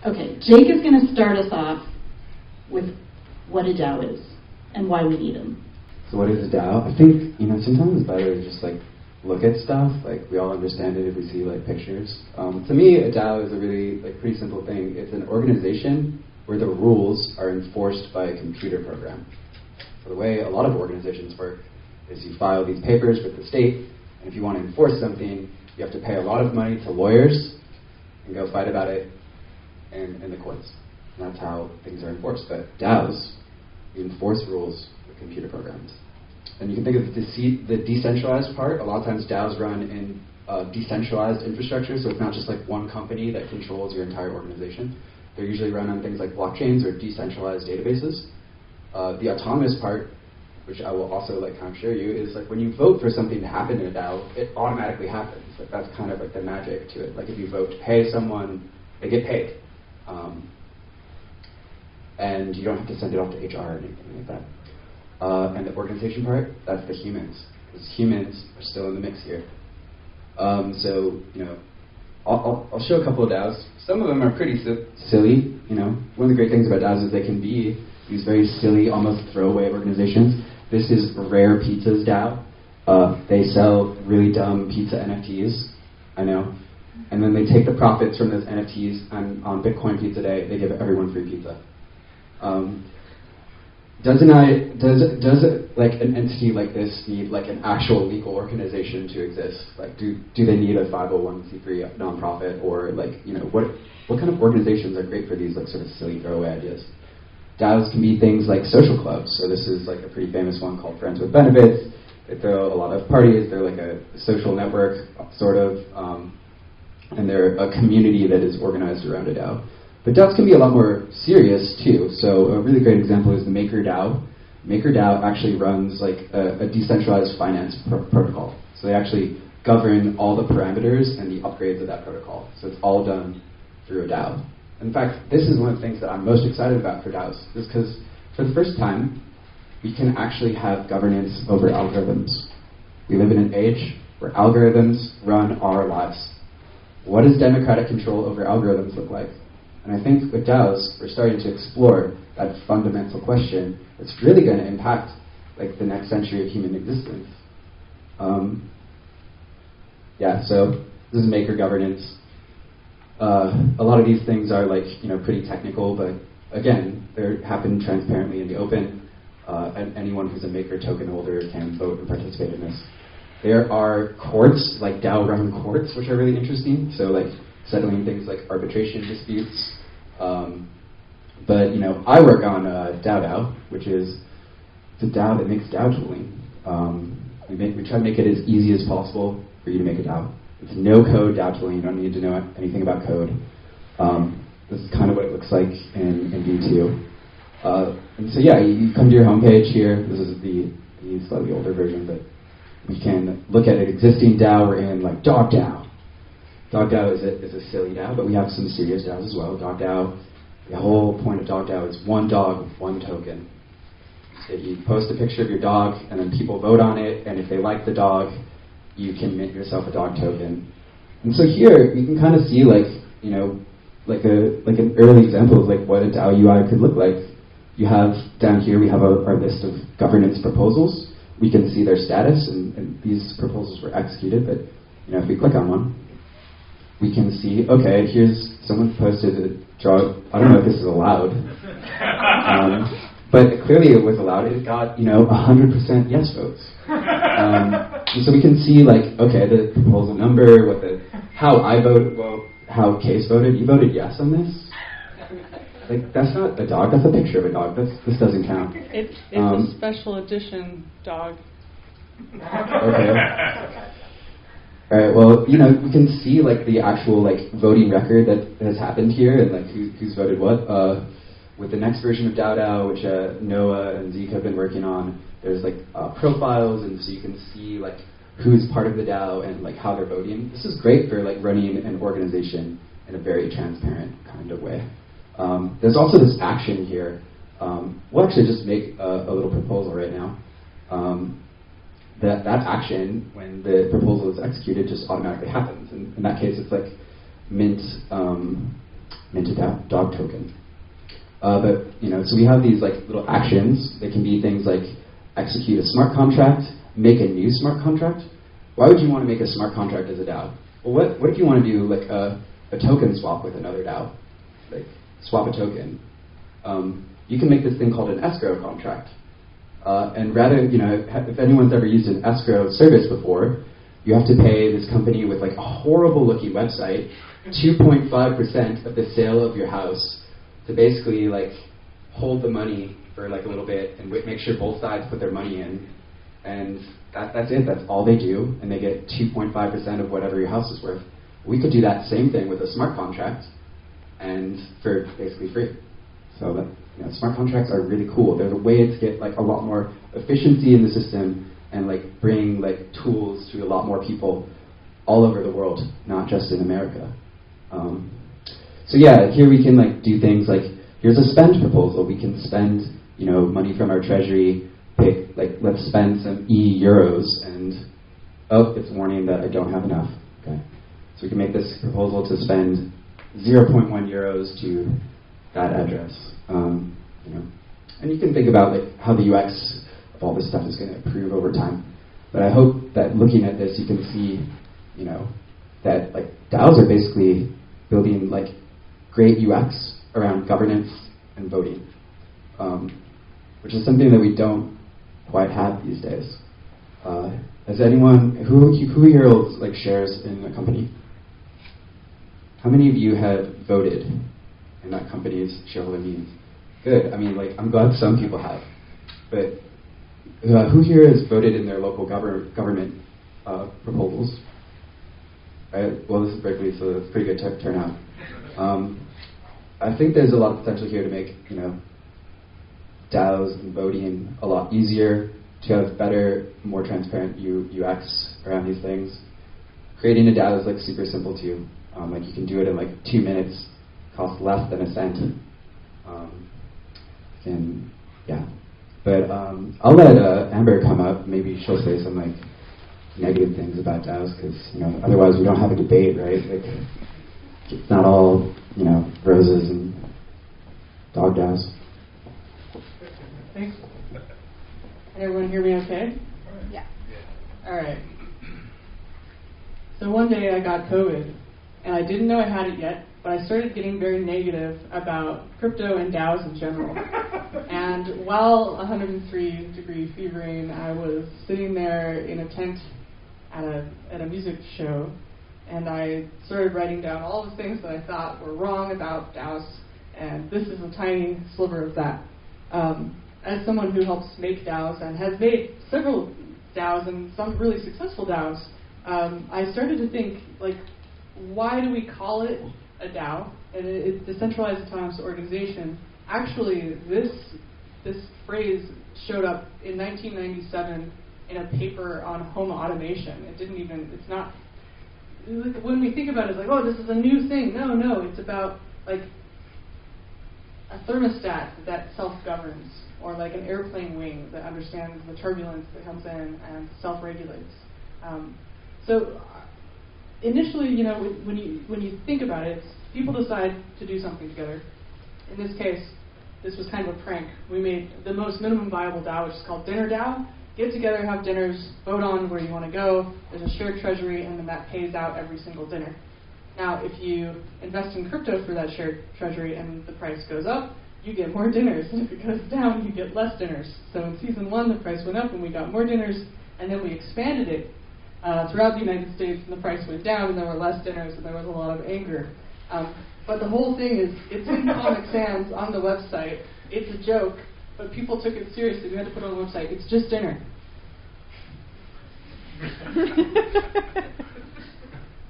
Okay, Jake is going to start us off with what a DAO is and why we need them. So what is a DAO? I think, sometimes it's better to just look at stuff. We all understand it if we see pictures. To me, a DAO is a really pretty simple thing. It's an organization where the rules are enforced by a computer program. So the way a lot of organizations work is you file these papers with the state, and if you want to enforce something, you have to pay a lot of money to lawyers and go fight about it in the courts. And that's how things are enforced. But DAOs, you enforce rules with computer programs. And you can think of the decentralized part. A lot of times DAOs run in decentralized infrastructure, so it's not just one company that controls your entire organization. They're usually run on things like blockchains or decentralized databases. The autonomous part, which I will also kind of show you, is when you vote for something to happen in a DAO, it automatically happens. That's kind of the magic to it. If you vote to pay someone, they get paid. And you don't have to send it off to HR or anything like that. And the organization part, that's the humans. Because humans are still in the mix here. I'll show a couple of DAOs. Some of them are pretty silly. One of the great things about DAOs is they can be these very silly, almost throwaway organizations. This is Rare Pizza's DAO. They sell really dumb pizza NFTs, I know. And then they take the profits from those NFTs, and on Bitcoin Pizza Day, they give everyone free pizza. Does an entity like this need an actual legal organization to exist? Do they need a 501c3 nonprofit, or what kind of organizations are great for these sort of silly throwaway ideas? DAOs can be things like social clubs. So this is a pretty famous one called Friends with Benefits. They throw a lot of parties. They're a social network, sort of, and they're a community that is organized around a DAO. But DAOs can be a lot more serious too. So a really great example is the MakerDAO. MakerDAO actually runs a decentralized finance protocol. So they actually govern all the parameters and the upgrades of that protocol. So it's all done through a DAO. In fact, this is one of the things that I'm most excited about for DAOs, is because for the first time, we can actually have governance over algorithms. We live in an age where algorithms run our lives. What does democratic control over algorithms look like? And I think with DAOs, we're starting to explore that fundamental question that's really going to impact the next century of human existence. So this is maker governance. A lot of these things are pretty technical, but again, they happen transparently in the open, and anyone who's a maker token holder can vote and participate in this. There are courts, DAO-run courts, which are really interesting. So settling things like arbitration disputes. But I work on DAO DAO, which is the DAO that makes DAO tooling. We try to make it as easy as possible for you to make a DAO. It's no-code DAO tooling. You don't need to know anything about code. This is kind of what it looks like in V2. And so you come to your homepage here. This is the slightly older version, but we can look at an existing DAO. We're in Dog DAO. Dog DAO is a silly DAO, but we have some serious DAOs as well. Dog DAO, the whole point of Dog DAO is one dog with one token. So you post a picture of your dog, and then people vote on it, and if they like the dog, you can mint yourself a dog token. And so here, you can kind of see an early example of what a DAO UI could look like. You have, down here, we have our list of governance proposals. We can see their status, and these proposals were executed, but if we click on one, we can see, okay, here's someone posted a draw. I don't know if this is allowed, but clearly it was allowed. It got 100% yes votes. And so we can see okay, the proposal number, how I voted, how Case voted. You voted yes on this. That's not a dog. That's a picture of a dog. This doesn't count. It's a special edition dog. Okay. All right. Well, you can see the actual voting record that has happened here and who's voted what. With the next version of DAO DAO, which Noah and Zeke have been working on, there's profiles, and so you can see who's part of the DAO and how they're voting. This is great for running an organization in a very transparent kind of way. There's also this action here. We'll actually just make a little proposal right now. that action, when the proposal is executed, just automatically happens. And in that case, it's like mint a dog token. But so we have these like little actions. They can be things like execute a smart contract, make a new smart contract. Why would you want to make a smart contract as a DAO? Well, what if you want to do like a token swap with another DAO? Like swap a token. You can make this thing called an escrow contract. And rather, if anyone's ever used an escrow service before, you have to pay this company with like a horrible looking website 2.5% of the sale of your house to basically like hold the money for like a little bit and make sure both sides put their money in, and that's it. That's all they do, and they get 2.5% of whatever your house is worth. We could do that same thing with a smart contract, and for basically free. So that, smart contracts are really cool. They're the way to get like a lot more efficiency in the system and like bring like tools to a lot more people all over the world, not just in America. So yeah, here we can like do things like, here's a spend proposal. We can spend money from our treasury. Pick like, let's spend some euros, and it's warning that I don't have enough. Okay, so we can make this proposal to spend 0.1 euros to that address. And you can think about like how the UX of all this stuff is going to improve over time. But I hope that looking at this, you can see, that like DAOs are basically building like great UX around governance and voting, which is something that we don't quite have these days. Has anyone who here holds like shares in a company? How many of you have voted in that company's shareholder meetings? Good. I mean, like, I'm glad some people have. But who here has voted in their local government proposals? Right? Well, this is Berkeley, so it's pretty good turnout. I think there's a lot of potential here to make, DAOs and voting a lot easier, to have better, more transparent UX around these things. Creating a DAO is like super simple too. Like you can do it in like 2 minutes, costs less than a cent. But I'll let Amber come up. Maybe she'll say some like negative things about DAOs, because otherwise we don't have a debate, right? Like it's not all roses and dog DAOs. Thanks. Can everyone hear me okay? Yeah. All right. So one day I got COVID, and I didn't know I had it yet, but I started getting very negative about crypto and DAOs in general. And while 103-degree fevering, I was sitting there in a tent at a music show, and I started writing down all the things that I thought were wrong about DAOs, and this is a tiny sliver of that. As someone who helps make DAOs and has made several DAOs and some really successful DAOs, I started to think, like, why do we call it a DAO? And it's decentralized autonomous organization. Actually, this phrase showed up in 1997 in a paper on home automation. It's not, when we think about it, it's like, oh, this is a new thing. No, it's about, like, a thermostat that self-governs, or like an airplane wing that understands the turbulence that comes in and self-regulates. So initially, when you think about it, people decide to do something together. In this case, this was kind of a prank. We made the most minimum viable DAO, which is called Dinner DAO. Get together, have dinners, vote on where you want to go. There's a shared treasury, and then that pays out every single dinner. Now, if you invest in crypto for that shared treasury and the price goes up, you get more dinners. And if it goes down, you get less dinners. So in season 1, the price went up and we got more dinners, and then we expanded it throughout the United States, and the price went down, and there were less dinners, and there was a lot of anger. But the whole thing is, it's in Comic Sans on the website. It's a joke, but people took it seriously. We had to put it on the website. It's just dinner.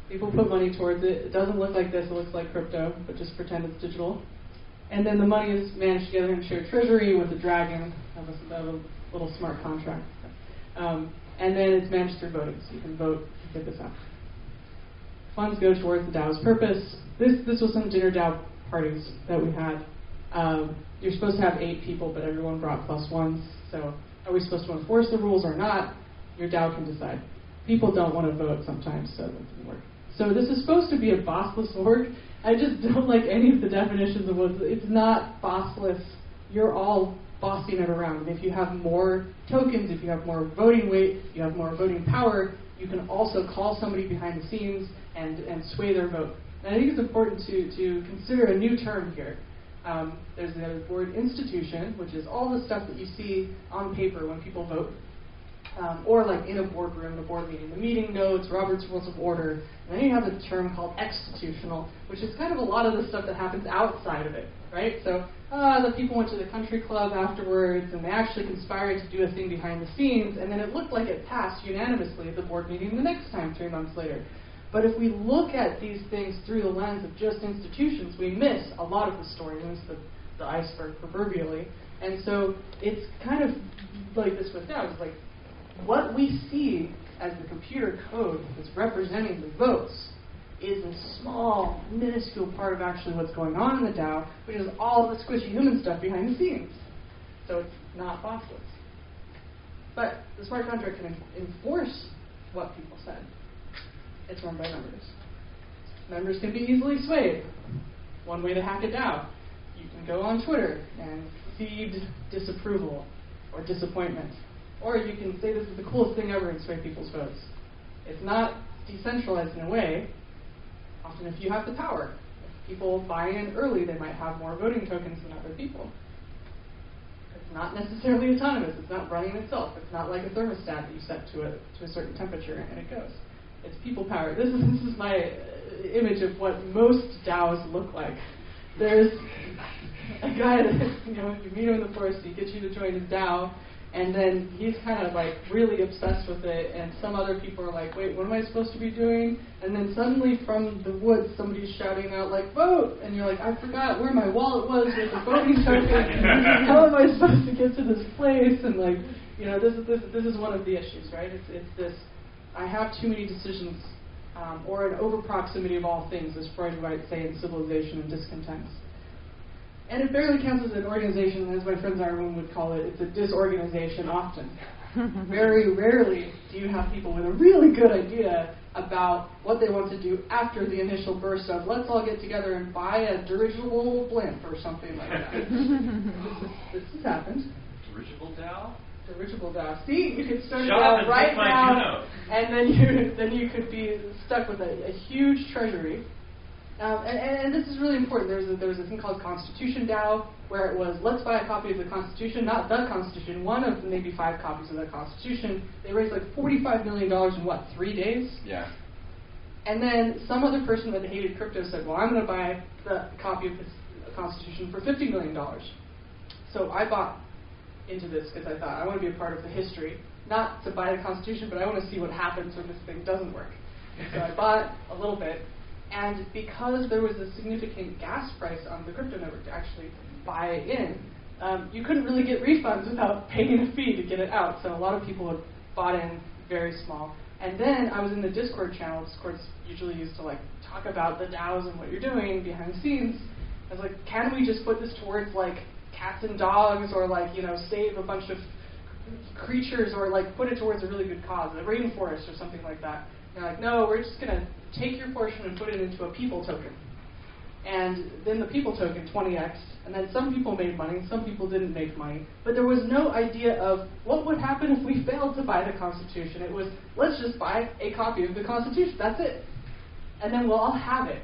People put money towards it. It doesn't look like this. It looks like crypto, but just pretend it's digital. And then the money is managed together in shared treasury with a dragon of a little smart contract. And then it's managed through voting, so you can vote to get this out. Funds go towards the DAO's purpose. This was some dinner DAO parties that we had. You're supposed to have 8 people, but everyone brought +1s. So Are we supposed to enforce the rules or not? Your DAO can decide. People don't want to vote sometimes, so that doesn't work. So this is supposed to be a bossless org. I just don't like any of the definitions of what it's not bossless. You're all bossing it around. And if you have more tokens, if you have more voting weight, you have more voting power, you can also call somebody behind the scenes and sway their vote. And I think it's important to consider a new term here. There's the word institution, which is all the stuff that you see on paper when people vote, or like in a boardroom, the board meeting, the meeting notes, Robert's Rules of Order. And then you have a term called exstitutional, which is kind of a lot of the stuff that happens outside of it, right? So the people went to the country club afterwards, and they actually conspired to do a thing behind the scenes, and then it looked like it passed unanimously at the board meeting the next time, 3 months later. But if we look at these things through the lens of just institutions, we miss a lot of the story. We miss the iceberg proverbially. And so it's kind of like this with DAOs. It's like what we see as the computer code that's representing the votes is a small, minuscule part of actually what's going on in the DAO, which is all the squishy human stuff behind the scenes. So it's not bossless. But the smart contract can enforce what people said. It's run by members. Members can be easily swayed. One way to hack a DAO, you can go on Twitter and feed disapproval or disappointment. Or you can say this is the coolest thing ever and sway people's votes. It's not decentralized in a way. Often if you have the power, if people buy in early, they might have more voting tokens than other people. It's not necessarily autonomous. It's not running itself. It's not like a thermostat that you set to a certain temperature and it goes. It's people power. This is my image of what most DAOs look like. There's a guy that, you meet him in the forest, he gets you to join his DAO, and then he's kind of like really obsessed with it, and some other people are like, wait, what am I supposed to be doing? And then suddenly from the woods, somebody's shouting out like, vote! And you're like, I forgot where my wallet was with the voting token. How am I supposed to get to this place? And like, this is one of the issues, right? It's this, I have too many decisions, or an over-proximity of all things, as Freud might say in Civilization and Discontents. And it barely counts as an organization, as my friends Ireland would call it. It's a disorganization often. Very rarely do you have people with a really good idea about what they want to do after the initial burst of, let's all get together and buy a dirigible blimp or something like that. This has happened. Dirigible DAO? Dirigible DAO. See, you could start it out right now, and then you could be stuck with a huge treasury. And this is really important. There was a thing called Constitution DAO, where it was, let's buy a copy of the Constitution, not the Constitution, one of maybe 5 copies of the Constitution. They raised like $45 million in, 3 days? Yeah. And then some other person that hated crypto said, well, I'm going to buy the copy of the Constitution for $50 million. So I bought into this because I thought, I want to be a part of the history, not to buy the Constitution, but I want to see what happens when this thing doesn't work. So I bought a little bit. And because there was a significant gas price on the crypto network to actually buy it in, you couldn't really get refunds without paying a fee to get it out. So a lot of people had bought in very small. And then I was in the Discord channel. Discord's usually used to talk about the DAOs and what you're doing behind the scenes. I was like, can we just put this towards cats and dogs, or save a bunch of creatures, or put it towards a really good cause, a rainforest or something like that. And they're like, no, we're just going to take your portion and put it into a people token. And then the people token 20x, and then some people made money, some people didn't make money. But there was no idea of what would happen if we failed to buy the Constitution. It was, let's just buy a copy of the Constitution, that's it. And then we'll all have it.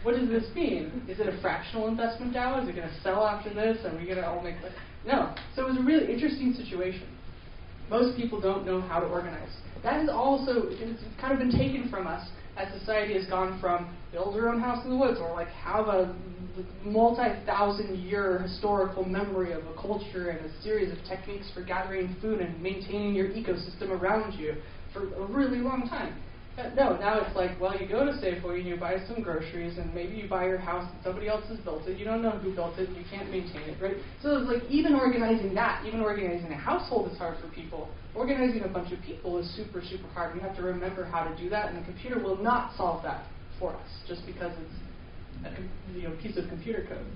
What does this mean? Is it a fractional investment DAO? Is it going to sell after this? Are we going to all make money? No. So it was a really interesting situation. Most people don't know how to organize. That is also, it's kind of been taken from us as society has gone from build your own house in the woods, or have a multi-thousand-year historical memory of a culture and a series of techniques for gathering food and maintaining your ecosystem around you for a really long time. No, now it's you go to Safeway and you buy some groceries, and maybe you buy your house and somebody else has built it. You don't know who built it, and you can't maintain it, right? So it's even organizing that, even organizing a household is hard for people. Organizing a bunch of people is super, super hard. We have to remember how to do that, and the computer will not solve that for us just because it's a piece of computer code.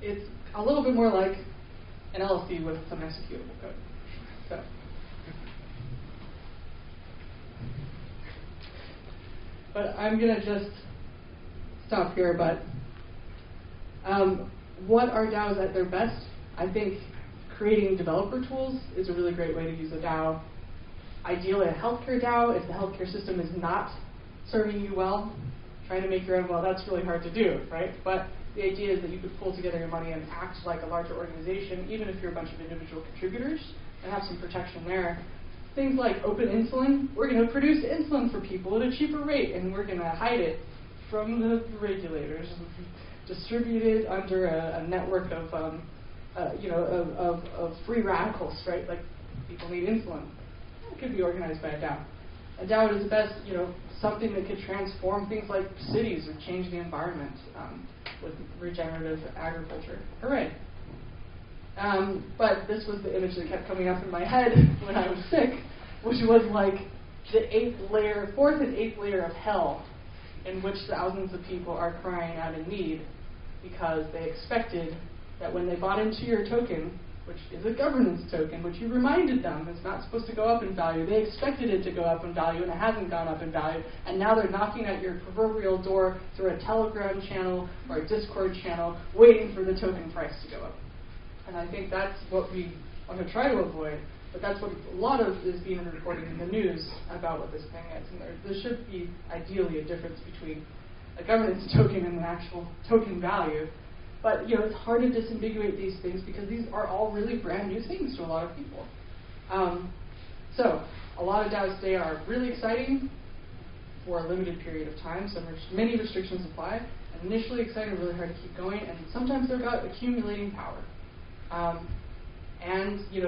It's a little bit more like an LLC with some executable code. So. But I'm going to just stop here. But what are DAOs at their best? I think creating developer tools is a really great way to use a DAO. Ideally, a healthcare DAO, if the healthcare system is not serving you well, trying to make your own, well, that's really hard to do, right? But the idea is that you could pull together your money and act like a larger organization, even if you're a bunch of individual contributors, and have some protection there. Things like open insulin, we're going to produce insulin for people at a cheaper rate, and we're going to hide it from the regulators, distributed under a network of, of free radicals, right? Like people need insulin. It could be organized by a DAO. A DAO is the best, something that could transform things like cities or change the environment with regenerative agriculture. Hooray! But this was the image that kept coming up in my head when I was sick, which was like the fourth and eighth layer of hell, in which thousands of people are crying out in need because they expected that when they bought into your token, which is a governance token, which you reminded them is not supposed to go up in value. They expected it to go up in value, and it hasn't gone up in value. And now they're knocking at your proverbial door through a Telegram channel or a Discord channel, waiting for the token price to go up. And I think that's what we want to try to avoid. But that's what a lot of is being reported in the news about what this thing is. And there should be, ideally, a difference between a governance token and an actual token value. But it's hard to disambiguate these things because these are all really brand new things to a lot of people. So a lot of DAOs today are really exciting for a limited period of time. Many restrictions apply. And initially exciting, really hard to keep going. And sometimes they're about accumulating power.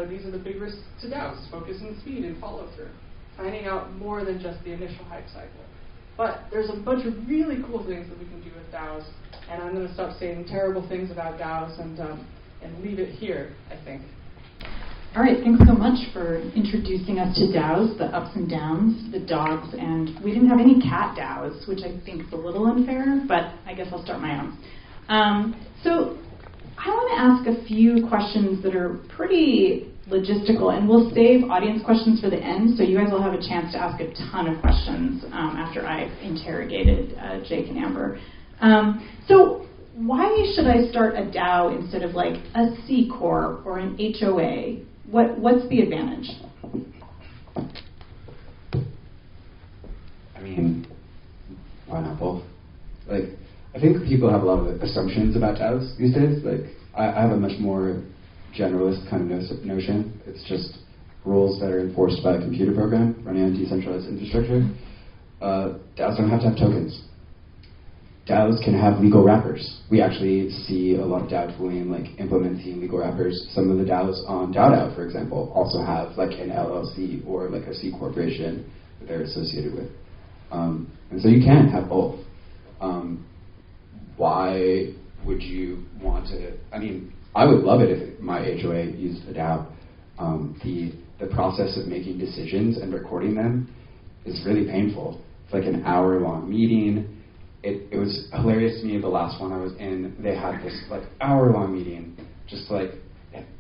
These are the big risks to DAOs: focus and speed and follow through, finding out more than just the initial hype cycle. But there's a bunch of really cool things that we can do with DAOs, and I'm going to stop saying terrible things about DAOs and leave it here, I think. All right, thanks so much for introducing us to DAOs, the ups and downs, the dogs, and we didn't have any cat DAOs, which I think is a little unfair, but I guess I'll start my own. So I want to ask a few questions that are pretty logistical, and we'll save audience questions for the end, so you guys will have a chance to ask a ton of questions after I've interrogated Jake and Amber. So why should I start a DAO instead of like a C Corp or an HOA? What's the advantage? I mean, why not both? Like, I think people have a lot of assumptions about DAOs these days. Like, I have a much more generalist kind of notion. It's just rules that are enforced by a computer program running on decentralized infrastructure. DAOs don't have to have tokens. DAOs can have legal wrappers. We actually see a lot of DAO tooling like implementing legal wrappers. Some of the DAOs on DAO DAO, for example, also have like an LLC or like a C corporation that they're associated with. And so you can have both. Why would you want to? I mean, I would love it if my HOA used a DAO. The process of making decisions and recording them is really painful. It's like an hour-long meeting. It was hilarious to me, the last one I was in, they had this like hour-long meeting, just like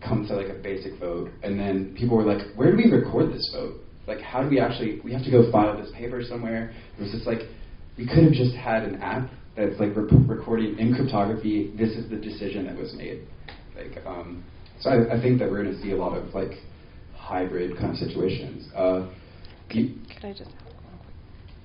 come to like a basic vote, and then people were like, where do we record this vote? Like, how do we have to go file this paper somewhere? It was just like, we could have just had an app that's like recording in cryptography, this is the decision that was made. Like, so I think that we're going to see a lot of like hybrid kind of situations. I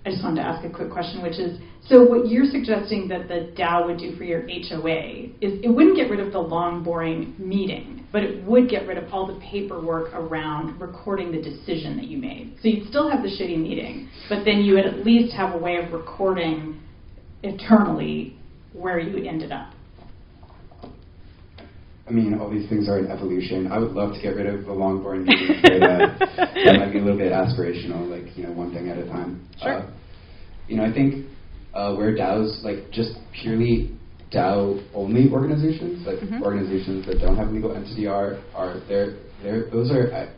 just wanted to ask a quick question, which is, so what you're suggesting that the DAO would do for your HOA is it wouldn't get rid of the long, boring meeting, but it would get rid of all the paperwork around recording the decision that you made. So you'd still have the shitty meeting, but then you would at least have a way of recording eternally where you ended up. I mean, all these things are in evolution. I would love to get rid of the long, boring meetings, but that might be a little bit aspirational, like, one thing at a time. Sure. I think where DAOs, like, just purely DAO-only organizations, like organizations that don't have a legal entity those are,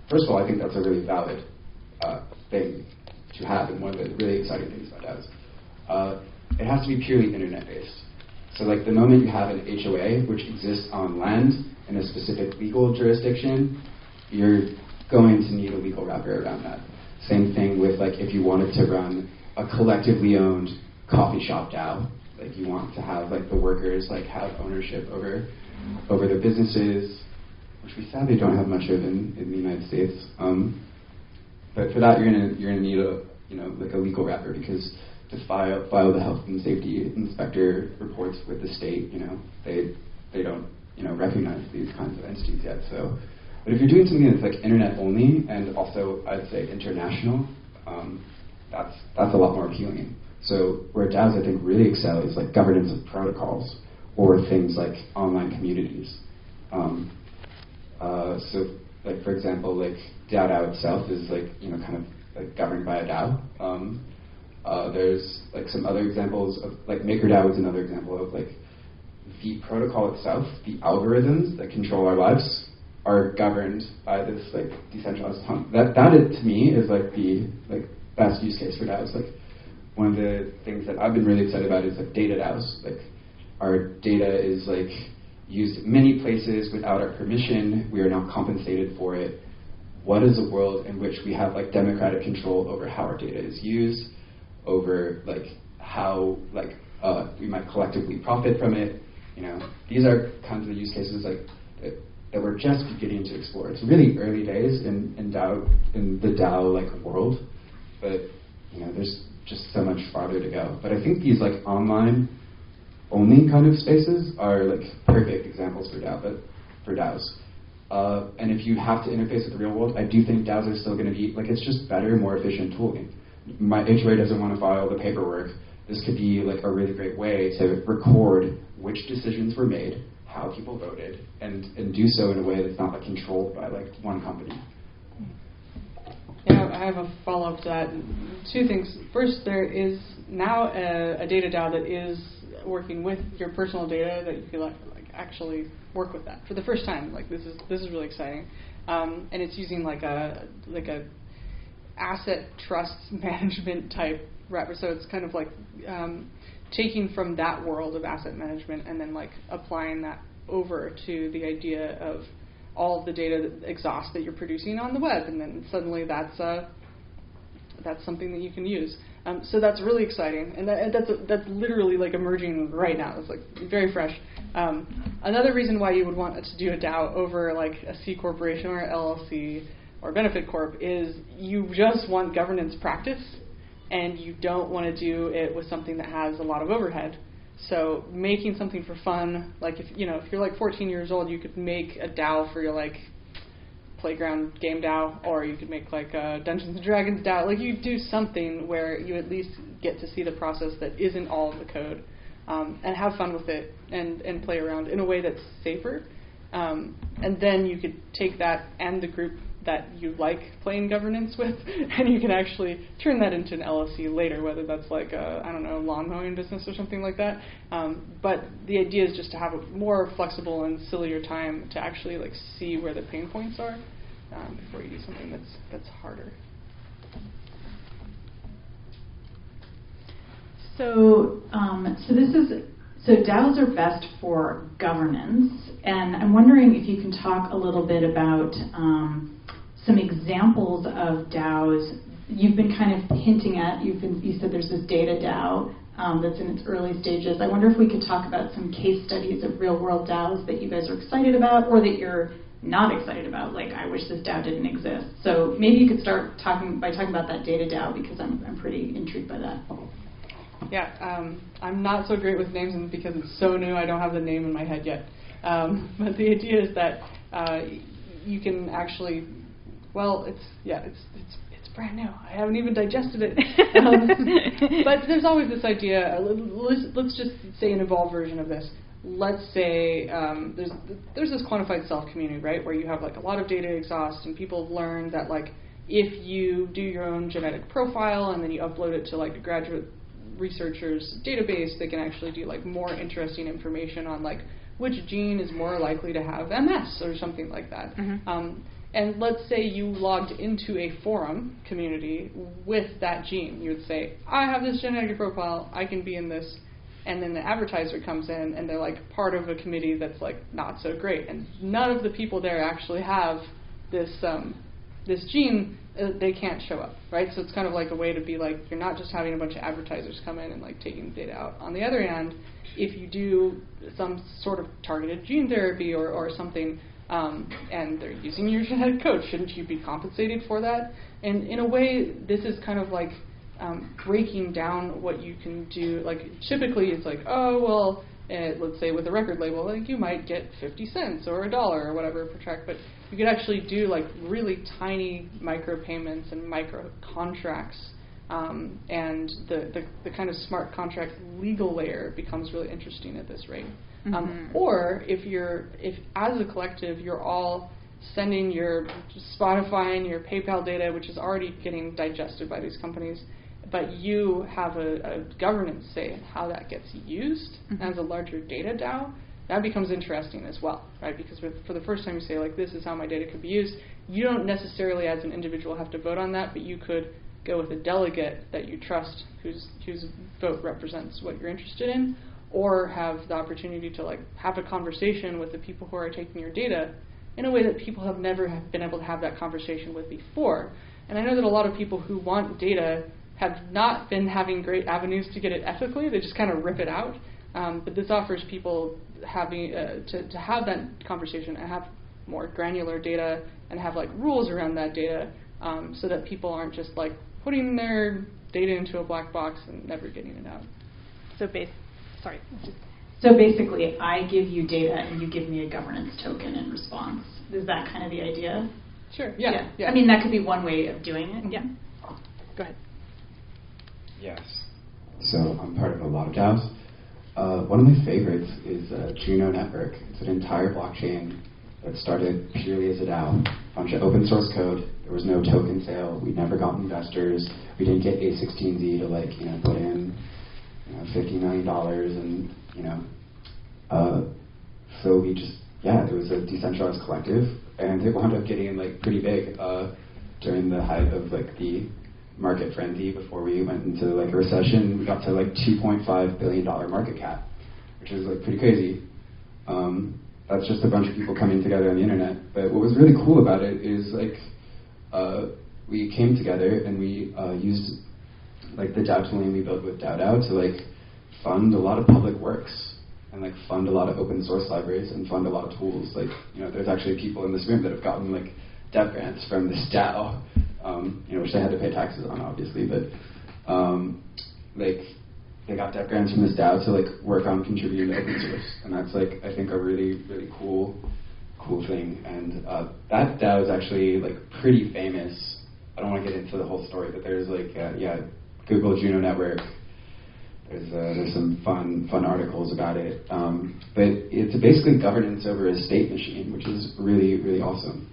first of all, I think that's a really valid thing to have, and one of the really exciting things about DAOs. It has to be purely internet-based. So like the moment you have an HOA, which exists on land, in a specific legal jurisdiction, you're going to need a legal wrapper around that. Same thing with like if you wanted to run a collectively owned coffee shop DAO, like you want to have like the workers like have ownership over their businesses, which we sadly don't have much of in the United States. But for that, you're gonna need a like a legal wrapper, because to file the health and safety inspector reports with the state, they don't recognize these kinds of entities yet. So, but if you're doing something that's like internet only and also I'd say international, that's a lot more appealing. So where DAOs I think really excel is like governance of protocols or things like online communities. So like for example, like DAO DAO itself is like kind of like governed by a DAO. There's like some other examples of like MakerDAO is another example of like the protocol itself, the algorithms that control our lives are governed by this like decentralized pump. That to me is like the like best use case for DAOs. Like one of the things that I've been really excited about is like data DAOs. Like our data is like used many places without our permission. We are not compensated for it. What is a world in which we have like democratic control over how our data is used, over like how like we might collectively profit from it? These are kinds of use cases like that we're just beginning to explore. It's really early days in the DAO like world, but there's just so much farther to go. But I think these like online only kind of spaces are like perfect examples for DAOs. And if you have to interface with the real world, I do think DAOs are still going to be like, it's just better, more efficient tooling. My HOA doesn't want to file the paperwork. This could be like a really great way to record which decisions were made, how people voted, and do so in a way that's not like controlled by like one company. Yeah, I have a follow-up to that. Two things. First, there is now a data DAO that is working with your personal data that you can like actually work with that for the first time. Like this is really exciting, and it's using like a asset trust management type wrapper. So it's kind of like taking from that world of asset management and then like applying that over to the idea of all of the data exhaust that you're producing on the web, and then suddenly that's something that you can use. So that's really exciting, and that's literally like emerging right now. It's like very fresh. Another reason why you would want to do a DAO over like a C corporation or an LLC or benefit corp is you just want governance practice, and you don't want to do it with something that has a lot of overhead. So making something for fun, like if you're like 14 years old, you could make a DAO for your like playground game DAO, or you could make like a Dungeons and Dragons DAO. Like you do something where you at least get to see the process that isn't all of the code, and have fun with it and play around in a way that's safer. And then you could take that and the group that you like playing governance with, and you can actually turn that into an LLC later, whether that's like a, lawn mowing business or something like that. But the idea is just to have a more flexible and sillier time to actually like see where the pain points are before you do something that's harder. So DAOs are best for governance, and I'm wondering if you can talk a little bit about some examples of DAOs you've been kind of hinting at. You said there's this data DAO that's in its early stages. I wonder if we could talk about some case studies of real-world DAOs that you guys are excited about, or that you're not excited about. Like, I wish this DAO didn't exist. So maybe you could start talking about that data DAO, because I'm pretty intrigued by that. Yeah, I'm not so great with names, and because it's so new, I don't have the name in my head yet. But the idea is that you can actually, it's brand new. I haven't even digested it. But there's always this idea. Let's just say an evolved version of this. Let's say there's this quantified self community, right, where you have like a lot of data exhaust, and people learn that like if you do your own genetic profile and then you upload it to like a graduate researchers database, they can actually do like more interesting information on like which gene is more likely to have MS or something like that. Mm-hmm. And let's say you logged into a forum community with that gene. You would say, I have this genetic profile, I can be in this, and then the advertiser comes in, and they're like part of a committee that's like not so great, and none of the people there actually have this gene. They can't show up, right? So it's kind of like a way to be like, you're not just having a bunch of advertisers come in and like taking data out. On the other hand, if you do some sort of targeted gene therapy or something, and they're using your genetic code, shouldn't you be compensated for that? And in a way, this is kind of like breaking down what you can do. Like typically it's like, oh, well, let's say with a record label, like you might get 50 cents or $1 or whatever per track, but you could actually do like really tiny micro payments and micro contracts, and the kind of smart contract legal layer becomes really interesting at this rate. Or if as a collective you're all sending your Spotify and your PayPal data, which is already getting digested by these companies, but you have a governance say in how that gets used as a larger data DAO, that becomes interesting as well, right? Because for the first time you say, like, this is how my data could be used, you don't necessarily as an individual have to vote on that, but you could go with a delegate that you trust whose vote represents what you're interested in, or have the opportunity to like have a conversation with the people who are taking your data in a way that people have never been able to have that conversation with before. And I know that a lot of people who want data have not been having great avenues to get it ethically. They just kind of rip it out. But this offers people having to have that conversation and have more granular data and have like rules around that data, so that people aren't just like putting their data into a black box and never getting it out. So basically, I give you data and you give me a governance token in response. Is that kind of the idea? Sure. Yeah. I mean, that could be one way of doing it. Yeah. Go ahead. Yes. So I'm part of a lot of DAOs. One of my favorites is Juno Network. It's an entire blockchain that started purely as a DAO. A bunch of open source code. There was no token sale. We never got investors. We didn't get A16Z to put in $50 million and so we just it was a decentralized collective, and it wound up getting pretty big during the height of the market frenzy before we went into a recession. We got to $2.5 billion market cap, which is pretty crazy. That's just a bunch of people coming together on the internet. But what was really cool about it is we came together and we used the DAO tooling we built with DAO DAO to fund a lot of public works and fund a lot of open source libraries and fund a lot of tools. There's actually people in this room that have gotten dev grants from this DAO, which they had to pay taxes on, obviously, but they got dev grants from this DAO to work on contributing to open source, and that's I think a really, really cool thing. And that DAO is actually pretty famous. I don't want to get into the whole story, but there's Google Juno Network. There's some fun articles about it, but it's basically governance over a state machine, which is really, really awesome.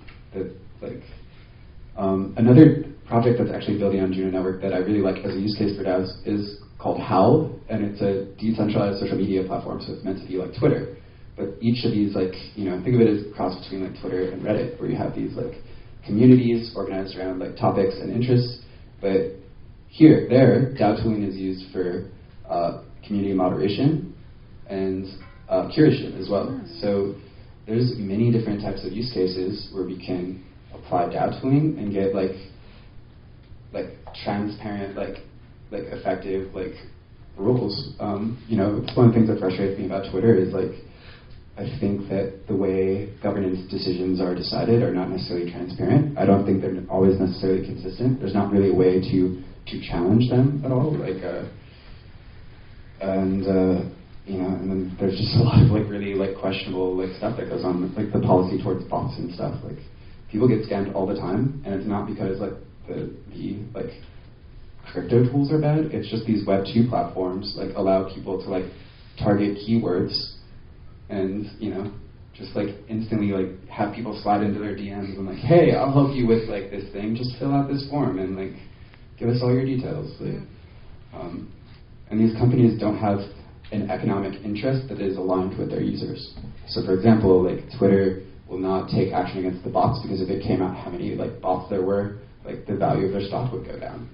Another project that's actually building on Juno Network that I really like as a use case for DAOs is called Howl, and it's a decentralized social media platform, so it's meant to be like Twitter. But each of these, think of it as a cross between Twitter and Reddit, where you have these communities organized around topics and interests. But there, DAO tooling is used for community moderation and curation as well. So there's many different types of use cases where we can apply DAO tooling and get transparent, effective rules. It's one of the things that frustrates me about Twitter is I think that the way governance decisions are decided are not necessarily transparent. I don't think they're always necessarily consistent. There's not really a way to challenge them at all. And then there's just a lot of really questionable stuff that goes on, the policy towards bots and stuff. People get scammed all the time, and it's not because the crypto tools are bad. It's just these Web 2 platforms allow people to target keywords and just instantly have people slide into their DMs and hey, I'll help you with this thing. Just fill out this form and give us all your details. And these companies don't have an economic interest that is aligned with their users. So, for example, Twitter will not take action against the bots because if it came out how many bots there were, the value of their stock would go down.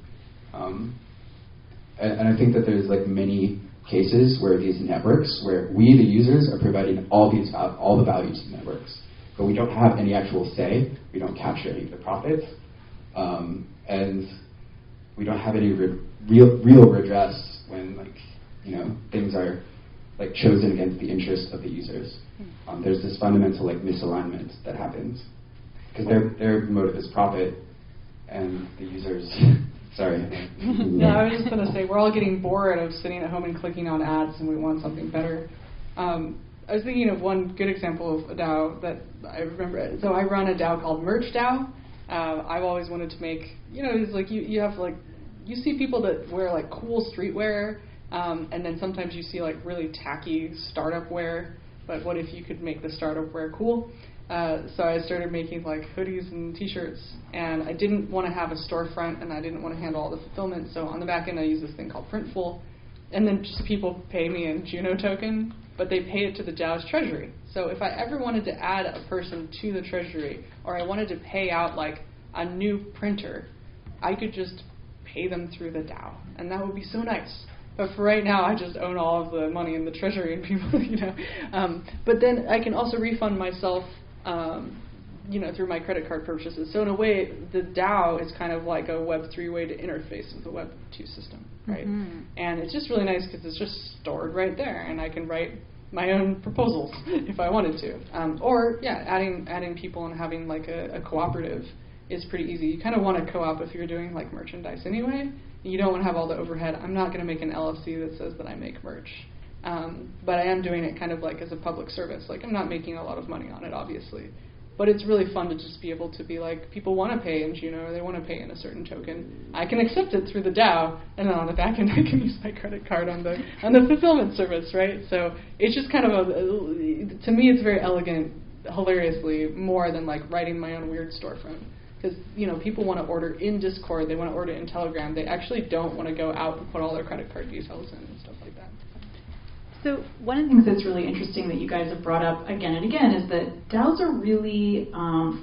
And I think that there's many cases where these networks, where we, the users, are providing all the value to the networks, but we don't have any actual say. We don't capture any of the profits, and we don't have any real redress when things are chosen against the interest of the users. There's this fundamental misalignment that happens because their motive is profit, and the users. Sorry. No, I was just going to say, we're all getting bored of sitting at home and clicking on ads, and we want something better. I was thinking of one good example of a DAO that I remember. So I run a DAO called Merch DAO. I've always wanted to make, it's you have you see people that wear cool streetwear, and then sometimes you see really tacky startup wear, but what if you could make the startup wear cool? So I started making hoodies and t-shirts, and I didn't want to have a storefront, and I didn't want to handle all the fulfillment, so on the back end I use this thing called Printful, and then just people pay me in Juno token, but they pay it to the DAO's treasury. So if I ever wanted to add a person to the treasury, or I wanted to pay out a new printer, I could just pay them through the DAO, and that would be so nice. But for right now, I just own all of the money in the treasury, and people, But then I can also refund myself through my credit card purchases. So in a way, the DAO is kind of like a Web3 way to interface with the Web2 system, right? Mm-hmm. And it's just really nice because it's just stored right there, and I can write my own proposals if I wanted to. Adding people and having a cooperative is pretty easy. You kind of want to co-op if you're doing merchandise anyway. You don't want to have all the overhead. I'm not going to make an LLC that says that I make merch. But I am doing it kind of as a public service. I'm not making a lot of money on it, obviously. But it's really fun to just be able to be people want to pay in Juno, or they want to pay in a certain token. I can accept it through the DAO, and then on the back end I can use my credit card on the fulfillment service, right? So it's just kind of to me it's very elegant, hilariously, more than writing my own weird storefront. Because, people want to order in Discord, they want to order in Telegram. They actually don't want to go out and put all their credit card details in and stuff like that. So one of the things that's really interesting that you guys have brought up again and again is that DAOs are really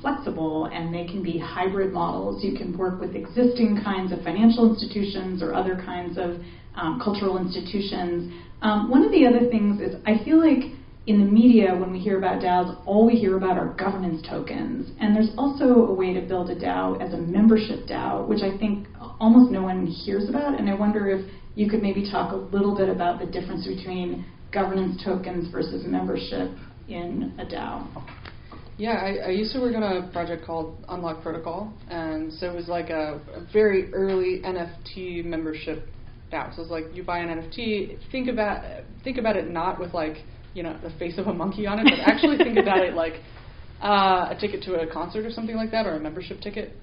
flexible, and they can be hybrid models. You can work with existing kinds of financial institutions or other kinds of cultural institutions. One of the other things is I feel like in the media, when we hear about DAOs, all we hear about are governance tokens. And there's also a way to build a DAO as a membership DAO, which I think almost no one hears about. And I wonder if you could maybe talk a little bit about the difference between governance tokens versus membership in a DAO. Yeah, I used to work on a project called Unlock Protocol, and so it was a very early NFT membership DAO. So it's you buy an NFT, think about it not with the face of a monkey on it, but actually think about it a ticket to a concert or something like that, or a membership ticket.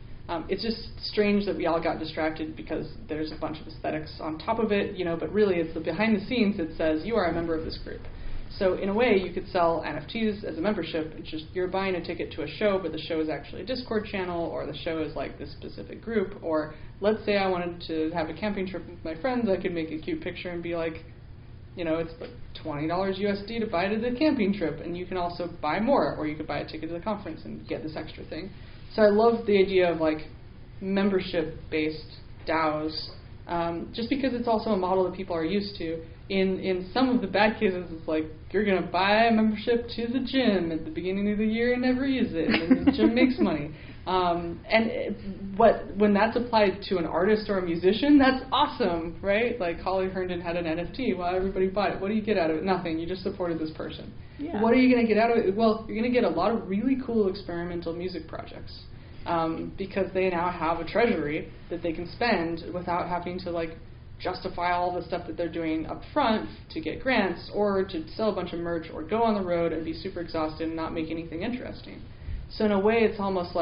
It's just strange that we all got distracted because there's a bunch of aesthetics on top of it, but really it's the behind the scenes that says you are a member of this group. So in a way, you could sell NFTs as a membership. It's just you're buying a ticket to a show, but the show is actually a Discord channel, or the show is this specific group. Or let's say I wanted to have a camping trip with my friends, I could make a cute picture and be it's $20 USD to buy to the camping trip, and you can also buy more, or you could buy a ticket to the conference and get this extra thing. So I love the idea of membership-based DAOs, just because it's also a model that people are used to. In some of the bad cases, it's you're going to buy a membership to the gym at the beginning of the year and never use it, and the gym makes money. When that's applied to an artist or a musician, that's awesome, right? Holly Herndon had an NFT. Well, everybody bought it. What do you get out of it? Nothing. You just supported this person. Yeah. What are you going to get out of it? Well, you're going to get a lot of really cool experimental music projects because they now have a treasury that they can spend without having to justify all the stuff that they're doing up front to get grants or to sell a bunch of merch or go on the road and be super exhausted and not make anything interesting. So in a way, it's almost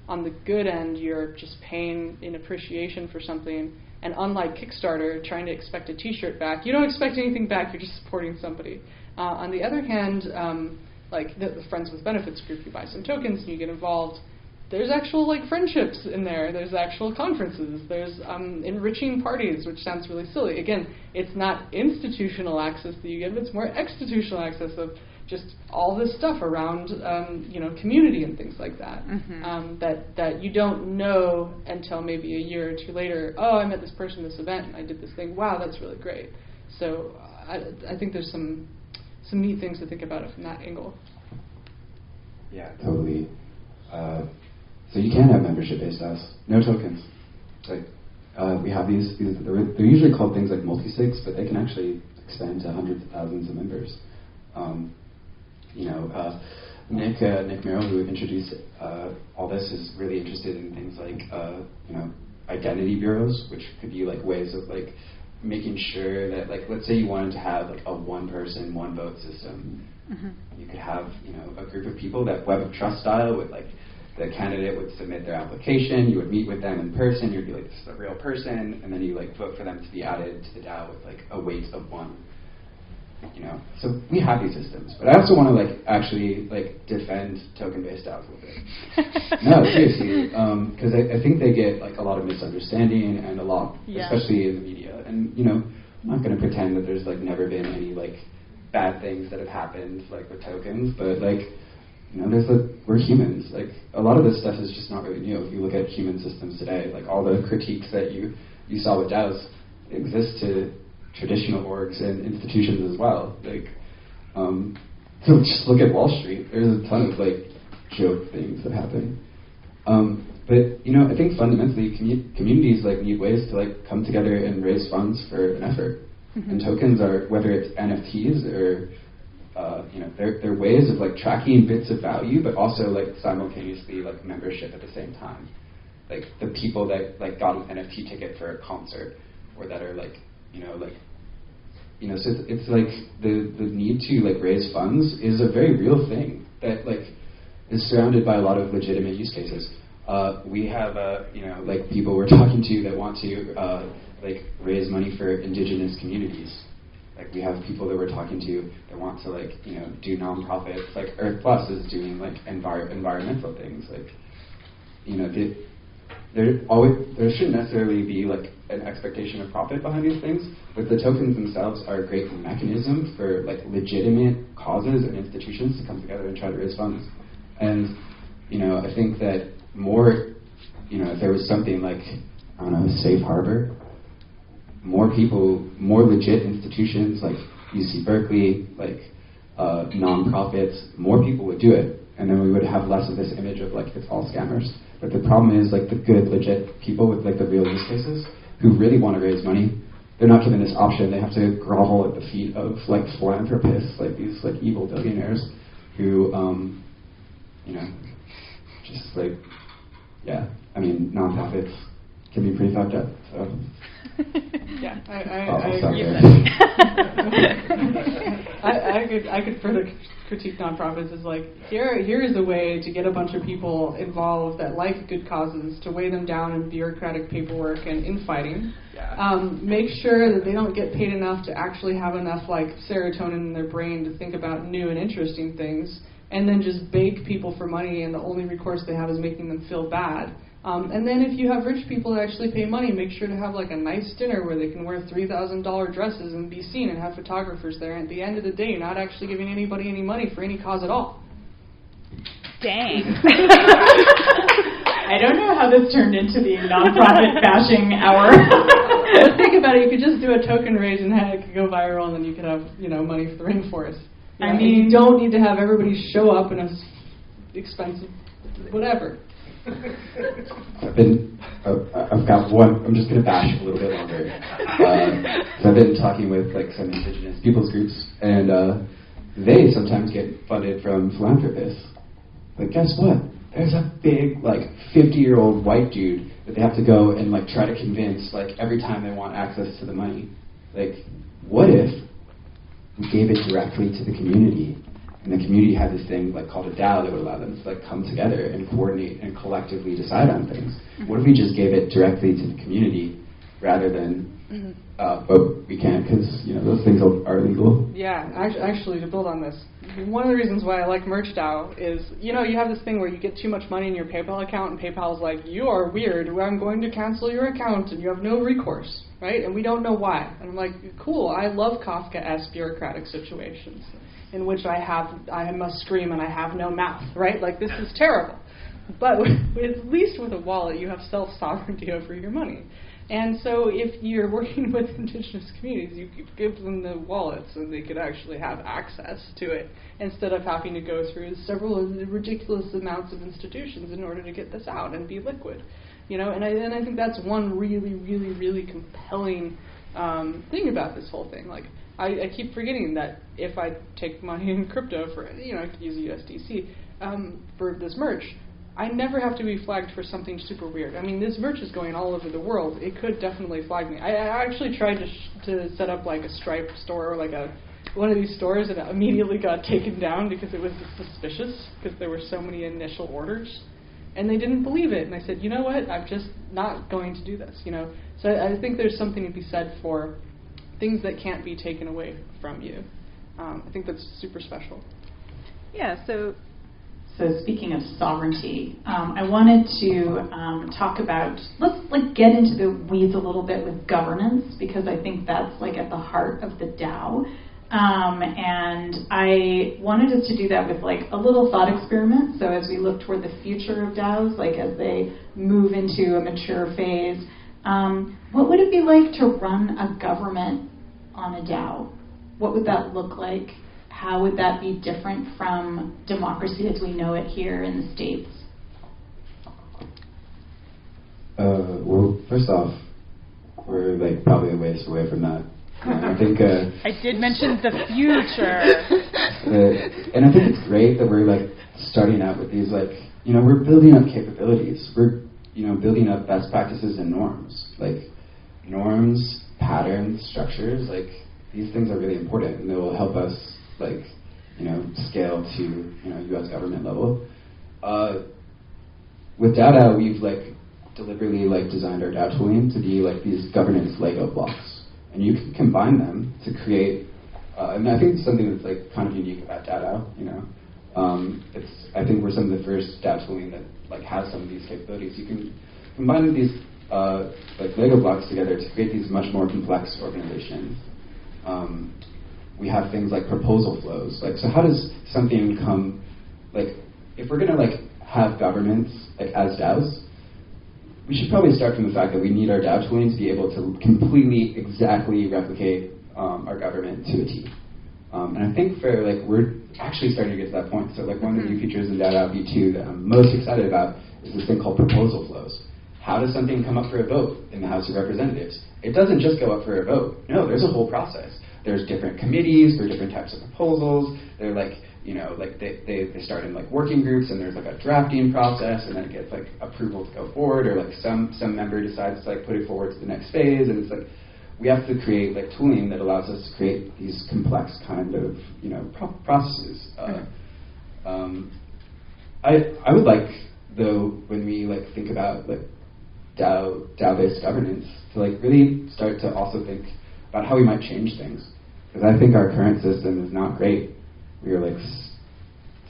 on the good end, you're just paying in appreciation for something, and unlike Kickstarter, trying to expect a t-shirt back, you don't expect anything back, you're just supporting somebody. On the other hand, the Friends with Benefits group, you buy some tokens and you get involved. There's actual friendships in there, there's actual conferences, there's enriching parties, which sounds really silly. Again, it's not institutional access that you get, it's more exstitutional access of just all this stuff around, community and things like that, that you don't know until maybe a year or two later. Oh, I met this person at this event, and I did this thing. Wow, that's really great. So I think there's some neat things to think about it from that angle. Yeah, totally. So you can have membership-based DAOs, no tokens. Like we have these they're usually called things like multi-sigs, but they can actually expand to hundreds of thousands of members. Nick Merrill, who introduced all this, is really interested in things like identity bureaus, which could be like ways of like making sure that, like, let's say you wanted to have like a one person, one vote system. You could have, a group of people that web of trust style with like the candidate would submit their application, you would meet with them in person, you'd be like, this is a real person, and then you like vote for them to be added to the DAO with like a weight of one. So we have these systems, but I also want to like actually like defend token-based DAOs a little bit. No, seriously, because I think they get like a lot of misunderstanding and a lot, especially in the media. And I'm not going to pretend that there's like never been any like bad things that have happened like with tokens, but like there's we're humans. Like a lot of this stuff is just not really new. If you look at human systems today, like all the critiques that you saw with DAOs exist to traditional orgs and institutions as well. Like, so just look at Wall Street. There's a ton of like joke things that happen. But I think fundamentally communities like need ways to like come together and raise funds for an effort. And tokens are, whether it's NFTs or they're ways of like tracking bits of value, but also like simultaneously like membership at the same time. Like the people that like got an NFT ticket for a concert, or that are like so it's like the need to like raise funds is a very real thing that like is surrounded by a lot of legitimate use cases. We have like people we're talking to that want to like raise money for indigenous communities. Like we have people that we're talking to that want to like do nonprofits. Like Earth Plus is doing like environmental things. Like there shouldn't necessarily be like an expectation of profit behind these things, but the tokens themselves are a great mechanism for like legitimate causes and institutions to come together and try to raise funds. And I think that more, if there was something like, I don't know, safe harbor, more people, more legit institutions like UC Berkeley, like nonprofits, more people would do it, and then we would have less of this image of like it's all scammers. But the problem is like the good, legit people with like the real use cases who really want to raise money, they're not given this option. They have to grovel at the feet of like philanthropists, like these like evil billionaires who, just like, nonprofits can be pretty fucked up. So. Yeah, I could further critique nonprofits as like here is a way to get a bunch of people involved that like good causes to weigh them down in bureaucratic paperwork and infighting. Make sure that they don't get paid enough to actually have enough like serotonin in their brain to think about new and interesting things, and then just beg people for money, and the only recourse they have is making them feel bad. And then if you have rich people that actually pay money, make sure to have like a nice dinner where they can wear $3,000 dresses and be seen and have photographers there. And at the end of the day, you're not actually giving anybody any money for any cause at all. Dang. I don't know how this turned into the nonprofit bashing hour. But think about it. You could just do a token raise and it could go viral, and then you could have money for the rainforest. I mean, you don't need to have everybody show up in a expensive whatever. I've got one. I'm just going to bash a little bit longer. So I've been talking with like some indigenous peoples groups, and they sometimes get funded from philanthropists. But guess what? There's a big like 50-year-old white dude that they have to go and like try to convince like every time they want access to the money. Like, what if we gave it directly to the community? And the community had this thing like called a DAO that would allow them to like come together and coordinate and collectively decide on things. What if we just gave it directly to the community rather than, but we can't because those things are illegal. Yeah, actually, to build on this, one of the reasons why I like Merch DAO is you have this thing where you get too much money in your PayPal account, and PayPal's like, you are weird. I'm going to cancel your account, and you have no recourse, right? And we don't know why. And I'm like, cool. I love Kafka-esque bureaucratic situations in which I must scream and I have no mouth, right? Like, this is terrible. But at least with a wallet, you have self-sovereignty over your money. And so if you're working with indigenous communities, you could give them the wallets and they could actually have access to it instead of having to go through several ridiculous amounts of institutions in order to get this out and be liquid. You know, and I think that's one really, really, really compelling thing about this whole thing. Like, I keep forgetting that if I take money in crypto for, you know, I could use USDC for this merch, I never have to be flagged for something super weird. I mean, this merch is going all over the world. It could definitely flag me. I actually tried to set up like a Stripe store or like one of these stores, and it immediately got taken down because it was suspicious because there were so many initial orders. And they didn't believe it. And I said, you know what? I'm just not going to do this, you know. So I think there's something to be said for things that can't be taken away from you. I think that's super special. Yeah, so speaking of sovereignty, I wanted to talk about, let's get into the weeds a little bit with governance, because I think that's at the heart of the DAO. And I wanted us to do that with a little thought experiment. So as we look toward the future of DAOs, as they move into a mature phase, what would it be like to run a government on a DAO? What would that look like? How would that be different from democracy as we know it here in the States? Well, first off, we're probably a ways away from that. I think I did mention the future. And I think it's great that we're starting out with these we're building up capabilities. We're building up best practices and norms. Norms, patterns, structures, these things are really important, and they will help us scale to U.S. government level. With DAO DAO, we've deliberately designed our DAO tooling to be these governance Lego blocks. And you can combine them to create, and I think it's something that's kind of unique about DAO DAO. I think we're some of the first DAO tooling that has some of these capabilities. You can combine these Lego blocks together to create these much more complex organizations. We have things like proposal flows. So how does something come? If we're gonna have governance as DAOs, we should probably start from the fact that we need our DAO tooling to be able to completely, exactly replicate our government to a T. And I think we're actually starting to get to that point. So one of the new features in DAO DAO V2 that I'm most excited about is this thing called proposal flows. How does something come up for a vote in the House of Representatives? It doesn't just go up for a vote. No, there's a whole process. There's different committees for different types of proposals. They're they start in working groups, and there's a drafting process, and then it gets approval to go forward, or some member decides to put it forward to the next phase, and it's we have to create tooling that allows us to create these complex kind of processes. I would though when we think about DAO-based governance to really start to also think about how we might change things, because I think our current system is not great. We are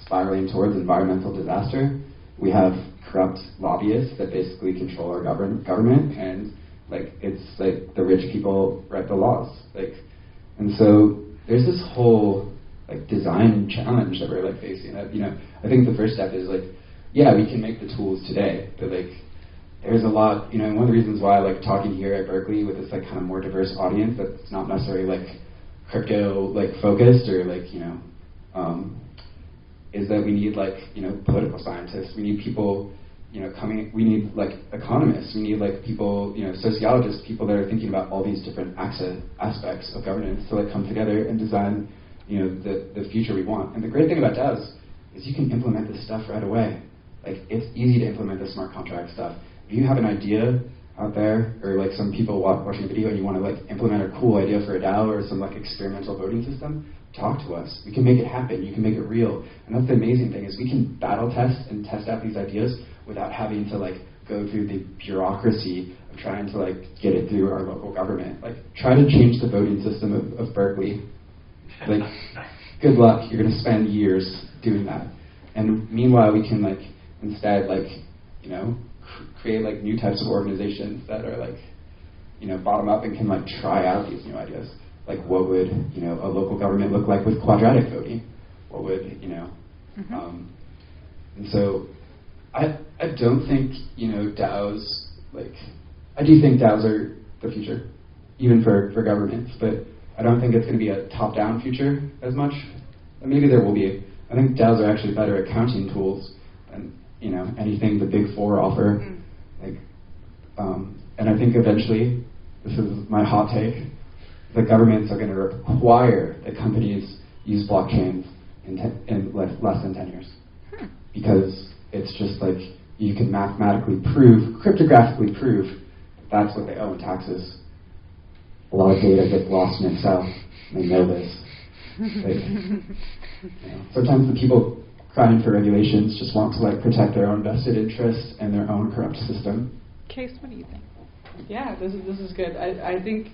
spiraling towards environmental disaster. We have corrupt lobbyists that basically control our government, and it's the rich people write the laws. And so there's this whole design challenge that we're facing. I think the first step is yeah, we can make the tools today, but there's a lot, and one of the reasons why I like talking here at Berkeley with this kind of more diverse audience that's not necessarily crypto focused or is that we need political scientists, we need people we need economists, we need people, sociologists, people that are thinking about all these different aspects of governance to come together and design the future we want. And the great thing about DAOs is you can implement this stuff right away. It's easy to implement the smart contract stuff. If you have an idea out there, or some people watching a video and you want to implement a cool idea for a DAO or some experimental voting system, talk to us. We can make it happen. You can make it real. And that's the amazing thing is we can battle test and test out these ideas without having to go through the bureaucracy of trying to get it through our local government. Try to change the voting system of Berkeley. Good luck. You're going to spend years doing that. And meanwhile, we can instead create new types of organizations that are bottom up and can try out these new ideas. What would a local government look like with quadratic voting? What would and so I don't think, DAOs, I do think DAOs are the future, even for governments, but I don't think it's going to be a top-down future as much. Maybe there will be. I think DAOs are actually better accounting tools than, anything the Big Four offer. And I think eventually, this is my hot take, the governments are going to require that companies use blockchains in less than 10 years. Because it's just you can mathematically prove, cryptographically prove, that's what they owe in taxes. A lot of data gets lost in Excel, and they know this. Sometimes the people crying for regulations just want to protect their own vested interests and their own corrupt system. Case, what do you think? Yeah, this is good. I think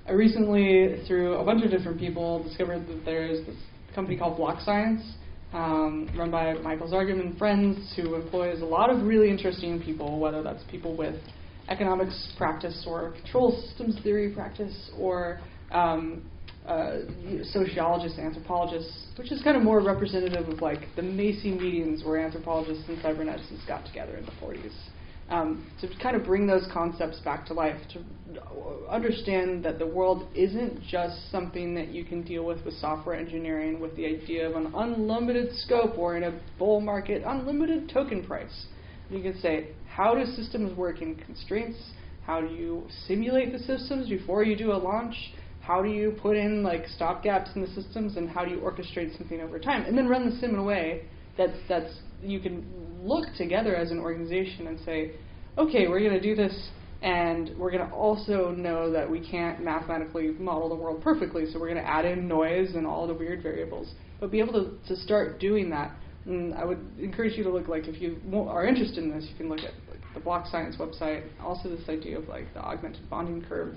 I recently, through a bunch of different people, discovered that there's this company called Block Science, run by Michael Zargam and friends, who employs a lot of really interesting people, whether that's people with economics practice or control systems theory practice or sociologists, anthropologists, which is kind of more representative of the Macy meetings where anthropologists and cyberneticists got together in the 40s. To kind of bring those concepts back to life, to understand that the world isn't just something that you can deal with software engineering with the idea of an unlimited scope or in a bull market, unlimited token price. You can say, how do systems work in constraints? How do you simulate the systems before you do a launch? How do you put in stopgaps in the systems, and how do you orchestrate something over time? And then run the sim in a way that's you can look together as an organization and say, okay, we're going to do this, and we're going to also know that we can't mathematically model the world perfectly, so we're going to add in noise and all the weird variables. But be able to start doing that. And I would encourage you to look, if you are interested in this, you can look at the Block Science website. Also this idea of the augmented bonding curve,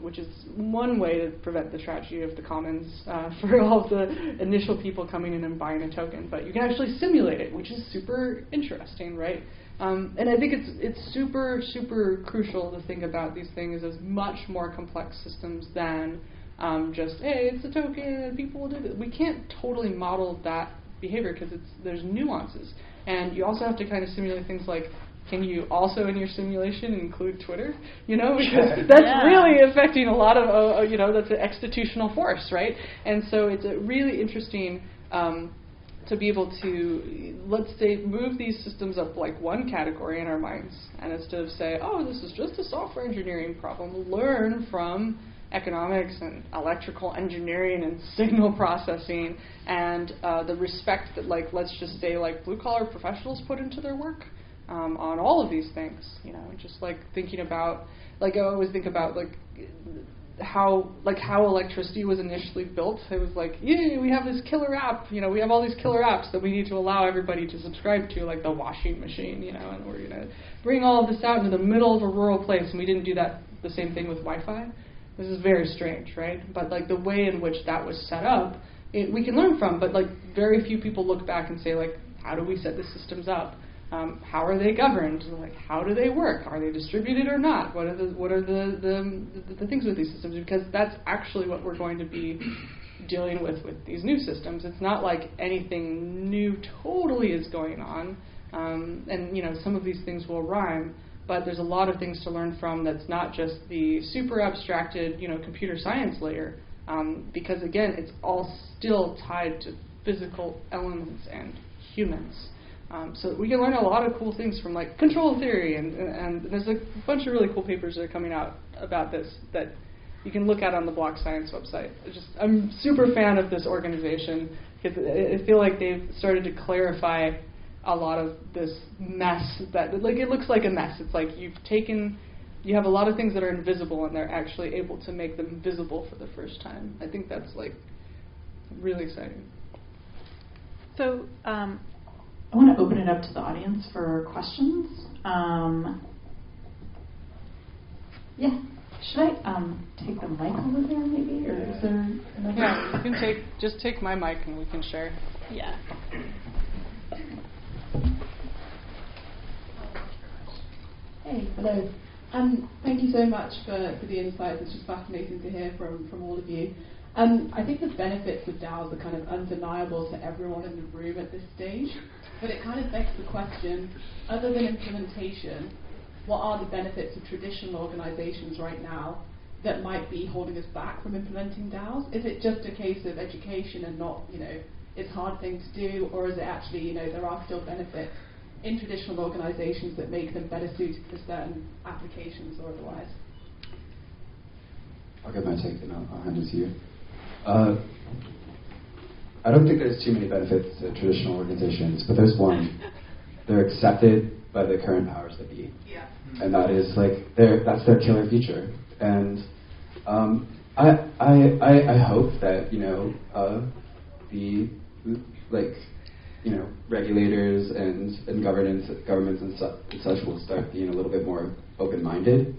which is one way to prevent the tragedy of the commons for all of the initial people coming in and buying a token. But you can actually simulate it, which is super interesting, right? And I think it's super, super crucial to think about these things as much more complex systems than just, hey, it's a token and people will do this. We can't totally model that behavior because there's nuances. And you also have to kind of simulate things like, can you also in your simulation include Twitter? Because that's really affecting a lot of, that's an institutional force, right? And so it's really interesting to be able to, let's say, move these systems up one category in our minds, and instead of say, oh, this is just a software engineering problem, learn from economics and electrical engineering and signal processing and the respect that, let's just say, blue-collar professionals put into their work. On all of these things, just thinking about, I always think about how electricity was initially built. It was yay, we have this killer app, we have all these killer apps that we need to allow everybody to subscribe to, the washing machine, and we're going to bring all of this out into the middle of a rural place, and we didn't do the same thing with Wi-Fi. This is very strange, right? But the way in which that was set up, we can learn from, but very few people look back and say, how do we set the systems up? How are they governed? How do they work? Are they distributed or not? What are the things with these systems? Because that's actually what we're going to be dealing with these new systems. It's not anything new totally is going on, and some of these things will rhyme. But there's a lot of things to learn from that's not just the super abstracted, computer science layer, because again, it's all still tied to physical elements and humans. So we can learn a lot of cool things from control theory, and there's a bunch of really cool papers that are coming out about this that you can look at on the Block Science website. I'm super fan of this organization because I feel like they've started to clarify a lot of this mess that it looks like a mess. It's you have a lot of things that are invisible, and they're actually able to make them visible for the first time. I think that's really exciting. So. I want to open it up to the audience for questions. Yeah. Should I take the mic over there maybe? Or is there another? Yeah, you can take my mic and we can share. Yeah. Hey, hello. Thank you so much for the insights. It's just fascinating to hear from all of you. I think the benefits of DAOs are kind of undeniable to everyone in the room at this stage, but it kind of begs the question, other than implementation, what are the benefits of traditional organizations right now that might be holding us back from implementing DAOs? Is it just a case of education and not, it's a hard thing to do, or is it actually, there are still benefits in traditional organizations that make them better suited for certain applications or otherwise? I'll get my take and I'll hand it to you. I don't think there's too many benefits to traditional organizations, but there's one. They're accepted by the current powers that be. Yeah. And that is that's their killer feature. And I hope that, the regulators and governments and such will start being a little bit more open-minded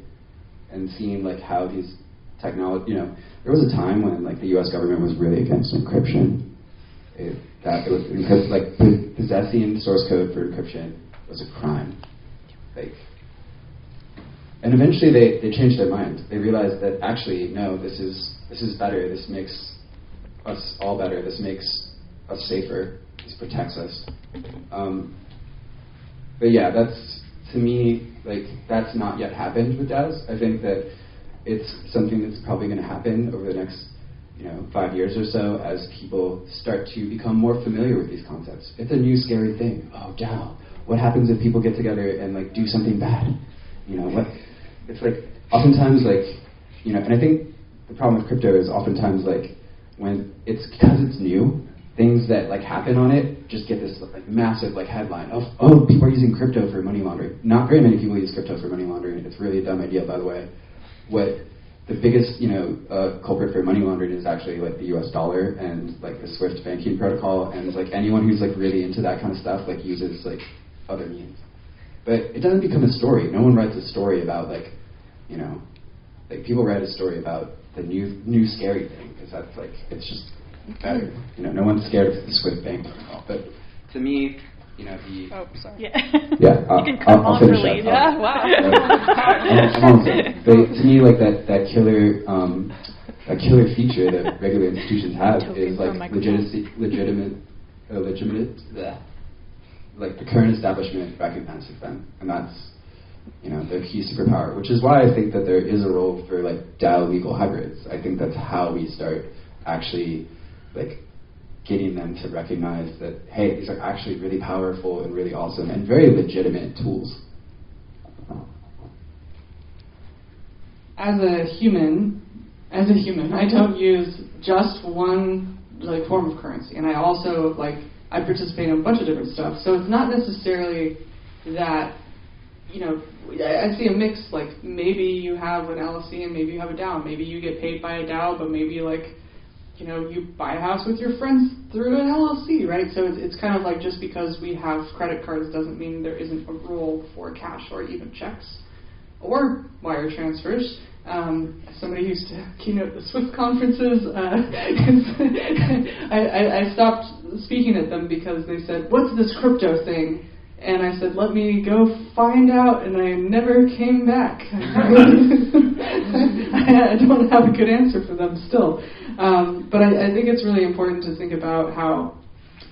and seeing how these technology, there was a time when the U.S. government was really against encryption. It was because possessing source code for encryption was a crime. And eventually they changed their mind. They realized that actually no, this is better. This makes us all better. This makes us safer. This protects us. But yeah, that's, to me, that's not yet happened with DAOs. I think that it's something that's probably going to happen over the next 5 years or so as people start to become more familiar with these concepts. It's a new scary thing. Oh, DAO. What happens if people get together and do something bad? What? It's oftentimes and I think the problem with crypto is oftentimes when it's because it's new, things that happen on it just get this massive headline of, oh, people are using crypto for money laundering. Not very many people use crypto for money laundering. It's really a dumb idea, by the way. What the biggest culprit for money laundering is actually the U.S. dollar and the SWIFT banking protocol, and anyone who's really into that kind of stuff uses other means. But it doesn't become a story. No one writes a story about people write a story about the new scary thing because that's it's just better. No one's scared of the SWIFT bank protocol. But to me, the Oh, sorry. yeah, You can come I'll on finish really. that. Yeah, wow. But to me, that killer feature that regular institutions have is legitimate. The current establishment recognizes them, and that's their key superpower. Which is why I think that there is a role for DAO legal hybrids. I think that's how we start actually getting them to recognize that, hey, these are actually really powerful and really awesome and very legitimate tools. As a human, I don't use just one form of currency, and I also I participate in a bunch of different stuff. So it's not necessarily that I see a mix. Maybe you have an LLC and maybe you have a DAO. Maybe you get paid by a DAO, but maybe you buy a house with your friends through an LLC, right? So it's kind of just because we have credit cards doesn't mean there isn't a role for cash or even checks or wire transfers. Somebody used to keynote the SWIFT conferences. I stopped speaking at them because they said, "What's this crypto thing?" And I said, "Let me go find out," and I never came back. I don't have a good answer for them still. But I think it's really important to think about how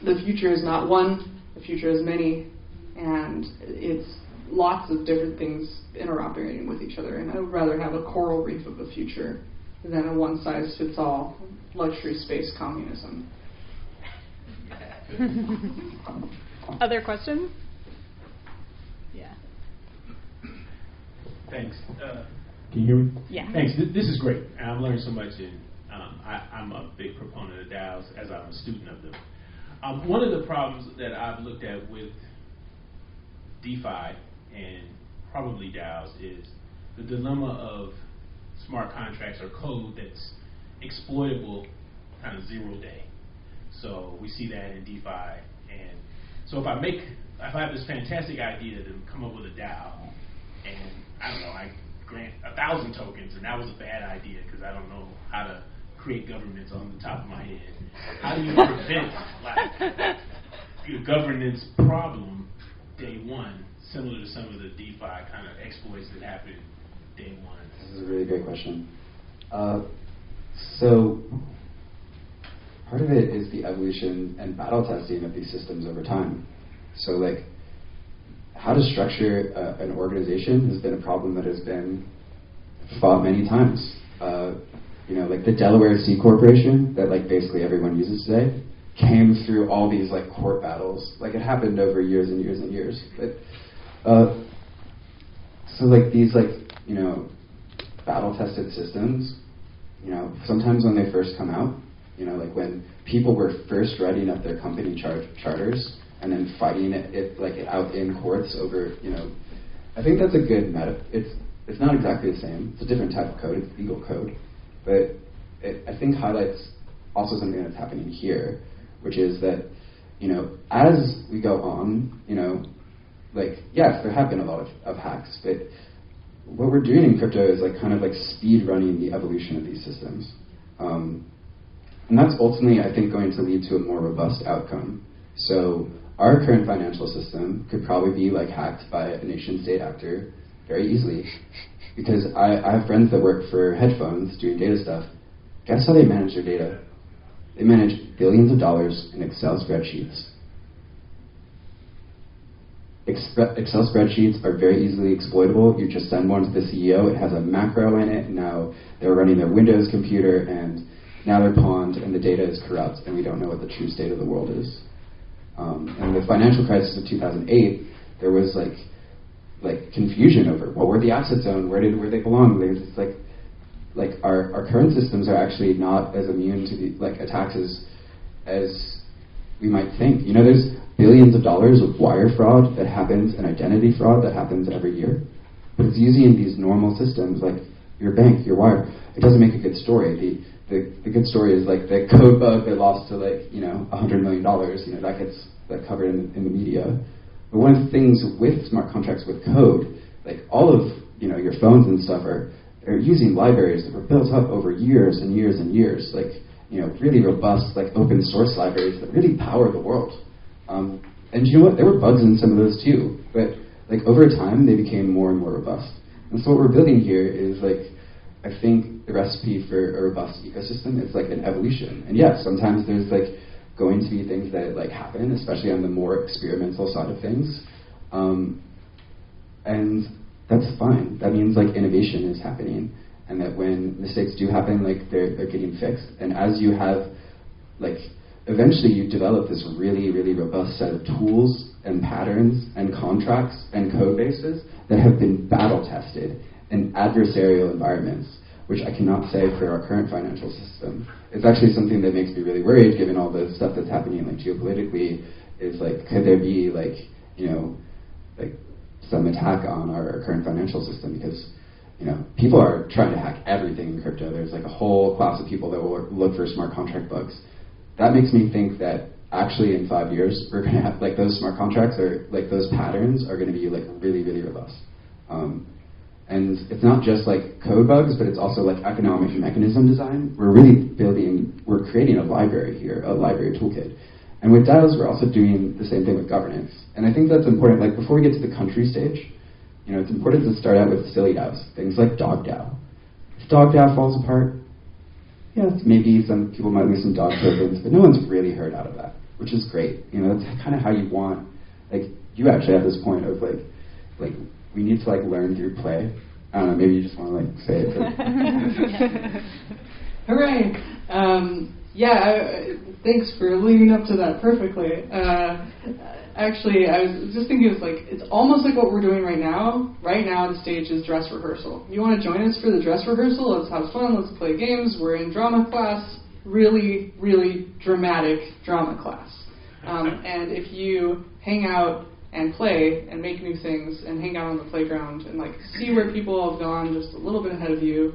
the future is not one, the future is many, and it's lots of different things interoperating with each other. And I would rather have a coral reef of a future than a one-size-fits-all luxury space communism. Other questions? Yeah. Thanks. Can you hear me? Yeah. Thanks. This is great. I've learned so much, and I'm a big proponent of DAOs as I'm a student of them. One of the problems that I've looked at with DeFi and probably DAOs is the dilemma of smart contracts or code that's exploitable kind of 0 day. So we see that in DeFi, and so if I have this fantastic idea to come up with a DAO, and I don't know, I grant 1,000 tokens, and that was a bad idea because I don't know how to create governance on the top of my head. How do you prevent a governance problem day one, similar to some of the DeFi kind of exploits that happen day one? This is a really great question. So part of it is the evolution and battle testing of these systems over time. So like, how to structure an organization has been a problem that has been fought many times. Like the Delaware C Corporation that like basically everyone uses today came through all these like court battles. Like it happened over years and years and years. But so like these like battle tested systems, sometimes when they first come out, like when people were first writing up their company charters and then fighting it out in courts over, I think that's a good meta. It's not exactly the same. It's a different type of code. It's legal code. But it, I think, highlights also something that's happening here, which is that, as we go on, yes, there have been a lot of hacks, but what we're doing in crypto is kind of speed running the evolution of these systems. And that's ultimately, I think, going to lead to a more robust outcome. So our current financial system could probably be hacked by a nation-state actor very easily. Because I have friends that work for hedge funds doing data stuff. Guess how they manage their data? They manage billions of dollars in Excel spreadsheets. Excel spreadsheets are very easily exploitable. You just send one to the CEO. It has a macro in it. Now they're running their Windows computer, and now they're pawned, and the data is corrupt, and we don't know what the true state of the world is. And the financial crisis of 2008, there was confusion over what were the assets owned, where they belong. There's our current systems are actually not as immune to the attacks as we might think. There's billions of dollars of wire fraud that happens and identity fraud that happens every year, but it's using these normal systems like your bank, your wire. It doesn't make a good story. The good story is the code bug that lost to $100 million. That gets covered in the media. But one of the things with smart contracts with code, all of your phones and stuff are using libraries that were built up over years and years and years, really robust open source libraries that really power the world. And you know what? There were bugs in some of those too, but over time they became more and more robust. And so what we're building here is I think the recipe for a robust ecosystem is an evolution. And yes, sometimes there's going to be things that happen, especially on the more experimental side of things, and that's fine. That means innovation is happening, and that when mistakes do happen, they're getting fixed. And as you have eventually you develop this really, really robust set of tools and patterns and contracts and code bases that have been battle tested in adversarial environments, which I cannot say for our current financial system. It's actually something that makes me really worried, given all the stuff that's happening geopolitically, is could there be some attack on our current financial system? Because people are trying to hack everything in crypto. There's a whole class of people that will look for smart contract bugs. That makes me think that actually in 5 years we're going to have those smart contracts or those patterns are going to be really, really robust. And it's not just code bugs, but it's also economic mechanism design. We're creating a library here, a library toolkit. And with DAOs, we're also doing the same thing with governance. And I think that's important. Before we get to the country stage, it's important to start out with silly DAOs, things like Dog DAO. If Dog DAO falls apart, yes, maybe some people might lose some dog tokens, but no one's really hurt out of that, which is great. That's kind of how you want. You actually have this point of we need to learn through play. I don't know, maybe you just want to say it. Hooray! Thanks for leading up to that perfectly. Actually, I was just thinking it's almost like what we're doing right now. Right now, the stage is dress rehearsal. You want to join us for the dress rehearsal? Let's have fun. Let's play games. We're in drama class. Really, really dramatic drama class. And if you hang out and play and make new things and hang out on the playground and see where people have gone just a little bit ahead of you,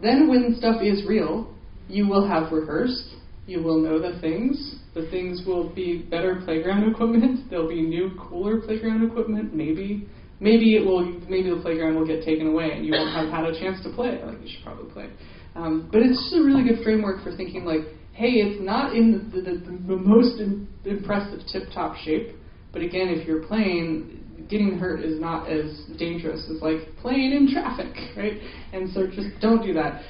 then when stuff is real, you will have rehearsed. You will know the things. The things will be better playground equipment. There'll be new, cooler playground equipment. Maybe the playground will get taken away and you won't have had a chance to play. You should probably play. But it's just a really good framework for thinking hey, it's not in the most impressive tip-top shape. But again, if you're playing, getting hurt is not as dangerous as like playing in traffic, right? And so just don't do that.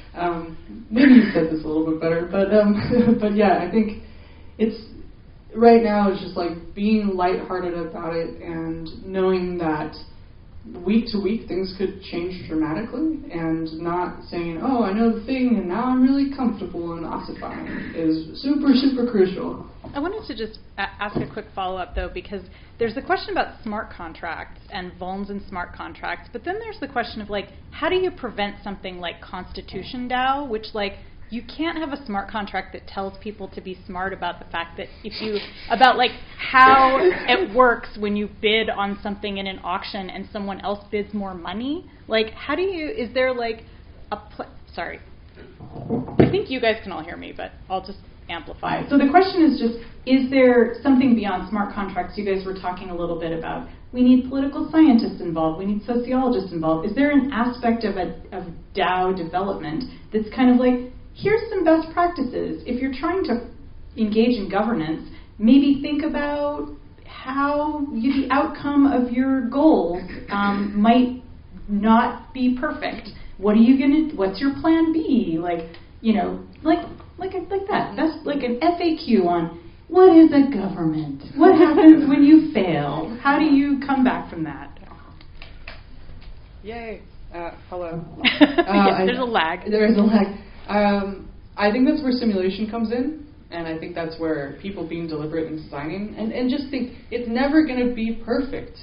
Maybe you said this a little bit better, but yeah, I think it's right now it's just like being lighthearted about it and knowing that week to week things could change dramatically, and not saying, oh, I know the thing and now I'm really comfortable and ossifying is super, super crucial. I wanted to just ask a quick follow-up, though, because there's the question about smart contracts and vulns in smart contracts, but then there's the question of, like, how do you prevent something like Constitution DAO, which, like, you can't have a smart contract that tells people to be smart about the fact that about like how it works when you bid on something in an auction and someone else bids more money. Like, how do you, is there like sorry. I think you guys can all hear me, but I'll just amplify. So the question is just, is there something beyond smart contracts? You guys were talking a little bit about, we need political scientists involved, we need sociologists involved. Is there an aspect of DAO development that's kind of like, here's some best practices. If you're trying to engage in governance, maybe think about how the outcome of your goals might not be perfect. What's your plan B? Like that. That's like an FAQ on what is a government? What happens when you fail? How do you come back from that? Yay. Hello. Yes, there's a lag. There is a lag. I think that's where simulation comes in, and I think that's where people being deliberate and designing, and just think, it's never going to be perfect.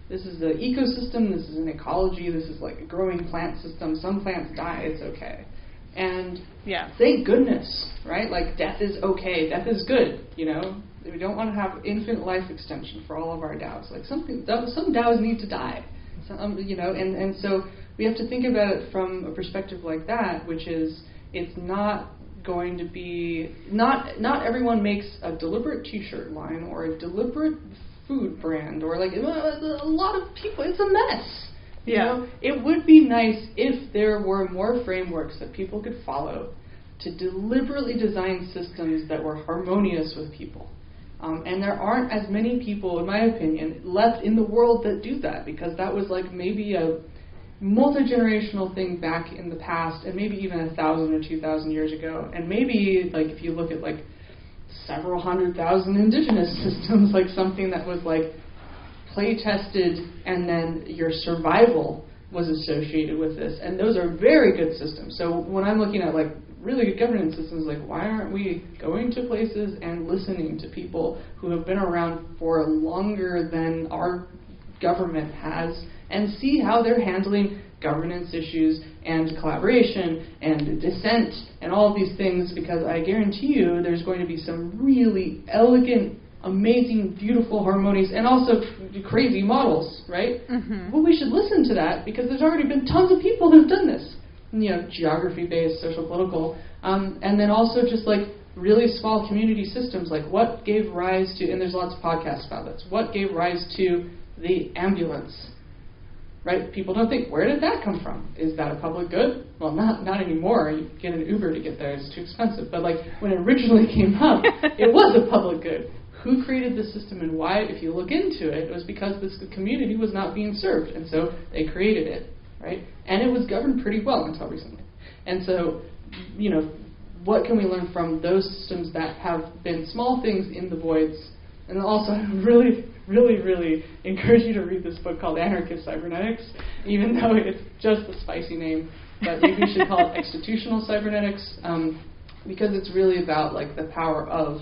This is an ecosystem, this is an ecology, this is like a growing plant system. Some plants die, it's okay. And thank goodness, right? Like, death is okay, death is good, you know? We don't want to have infinite life extension for all of our DAOs. Like, some DAOs need to die, you know, and so we have to think about it from a perspective like that, which is, it's not going to be, not everyone makes a deliberate t-shirt line or a deliberate food brand, or like, a lot of people, it's a mess. You know? It would be nice if there were more frameworks that people could follow to deliberately design systems that were harmonious with people. And there aren't as many people, in my opinion, left in the world that do that, because that was like maybe a multi-generational thing back in the past, and maybe even 1,000 or 2,000 years ago. And maybe, like, if you look at like several 100,000 indigenous systems, like something that was like play tested, and then your survival was associated with this. And those are very good systems. So when I'm looking at like really good governance systems, like, why aren't we going to places and listening to people who have been around for longer than our government has, and see how they're handling governance issues and collaboration and dissent and all of these things, because I guarantee you there's going to be some really elegant, amazing, beautiful harmonies, and also crazy models, right? Mm-hmm. Well, we should listen to that, because there's already been tons of people who've done this, you know, geography-based, social, political, and then also just like really small community systems, like what gave rise to, and there's lots of podcasts about this, what gave rise to the ambulance, right? People don't think, where did that come from? Is that a public good? Well, not anymore. You get an Uber to get there, it's too expensive. But like when it originally came up, it was a public good. Who created the system and why? If you look into it, it was because this community was not being served, and so they created it, right? And it was governed pretty well until recently. And so, you know, what can we learn from those systems that have been small things in the voids? And also, I really, really, really encourage you to read this book called Anarchist Cybernetics, even though it's just a spicy name. But maybe we should call it Institutional Cybernetics, because it's really about like the power of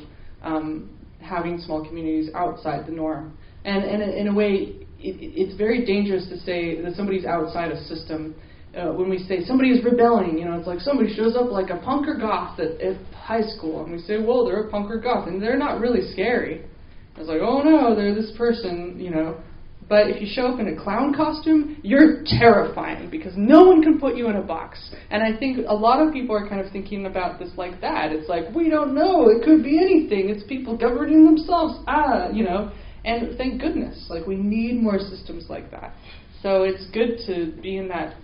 having small communities outside the norm. And in a way, it's very dangerous to say that somebody's outside a system. When we say somebody is rebelling, you know, it's like somebody shows up like a punk or goth at high school, and we say, well, they're a punk or goth, and they're not really scary. It's like, oh no, they're this person, you know. But if you show up in a clown costume, you're terrifying, because no one can put you in a box. And I think a lot of people are kind of thinking about this like that. It's like, we don't know, it could be anything. It's people governing themselves, you know. And thank goodness, like, we need more systems like that. So it's good to be in that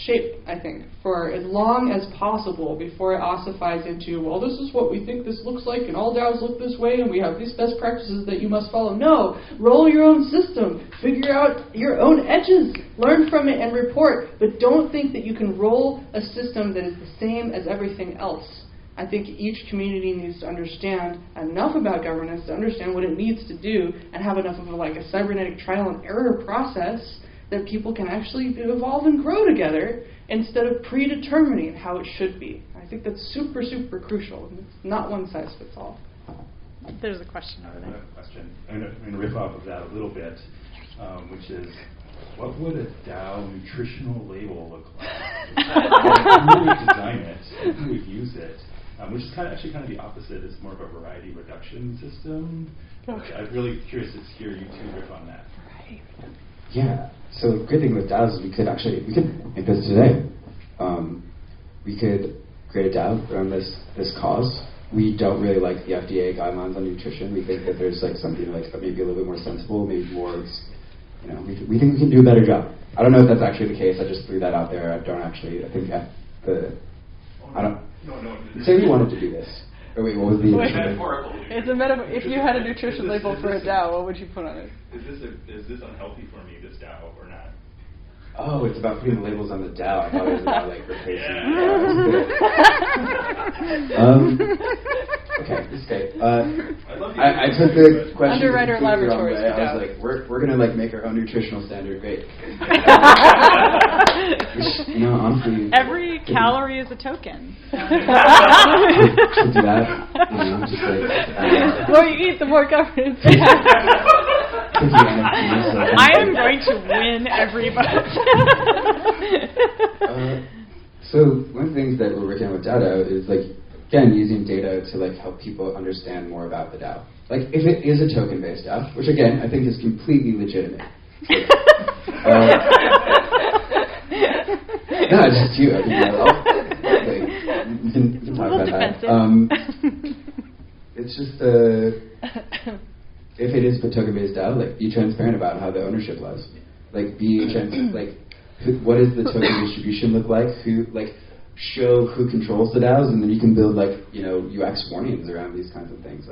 shape, I think, for as long as possible before it ossifies into, well, this is what we think this looks like, and all DAOs look this way, and we have these best practices that you must follow. No, roll your own system, figure out your own edges, learn from it and report, but don't think that you can roll a system that is the same as everything else. I think each community needs to understand enough about governance to understand what it needs to do and have enough of a cybernetic trial and error process that people can actually evolve and grow together instead of predetermining how it should be. I think that's super, super crucial. It's not one size fits all. There's a question over there. I have a question. I'm going to riff off of that a little bit, which is, what would a DAO nutritional label look like? Who would design it? And who would use it? Which is actually kind of the opposite. It's more of a variety reduction system. Okay. I'm really curious to hear you two riff on that. Yeah. So the good thing with DAOs is we could make this today. We could create a DAO around this cause. We don't really like the FDA guidelines on nutrition. We think that there's something maybe a little bit more sensible, maybe more. We think we can do a better job. I don't know if that's actually the case. I just threw that out there. I don't. No. Say we wanted to do this. Or wait, what was the metaphorical? It's a metaphor. If you had a nutrition label for a DAO, what would you put on it? Is this unhealthy for me, this DAO, or not? Oh, it's about putting the labels on the DAO. I thought it was about replacing. Okay, this is great. I took the question. Underwriter Laboratories. I was like, we're gonna make our own nutritional standard. Great. Honestly, every calorie is a token. Should do that. The more you eat, the more governance. I am going to win every vote. So one of the things that we're working on with DAO is again using data to help people understand more about the DAO. If it is a token-based DAO, which again I think is completely legitimate. No, it's just you. You can talk about that. It's just if it is a token-based DAO, be transparent about how the ownership lies. What does the token distribution look like? Show who controls the DAOs, and then you can build UX warnings around these kinds of things.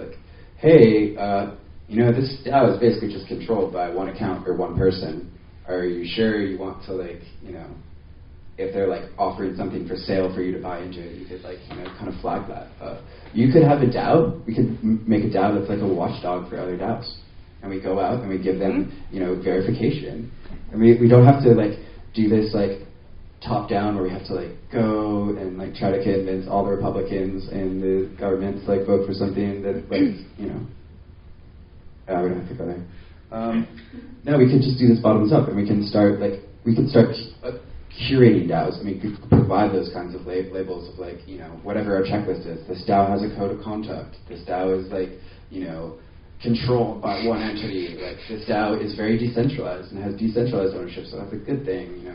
Hey, this DAO is basically just controlled by one account or one person. Are you sure you want to if they're offering something for sale for you to buy into it, you could kind of flag that. You could have a DAO. We could make a DAO that's a watchdog for other DAOs, and we go out and we give them verification, and we don't have to do this top down where we have to go and try to convince all the Republicans and the governments vote for something that we don't have to go there. No, we could just do this bottoms up, and we can start curating DAOs. We could provide those kinds of labels of whatever our checklist is. This DAO has a code of conduct. This DAO is controlled by one entity. This DAO is very decentralized and has decentralized ownership, so that's a good thing.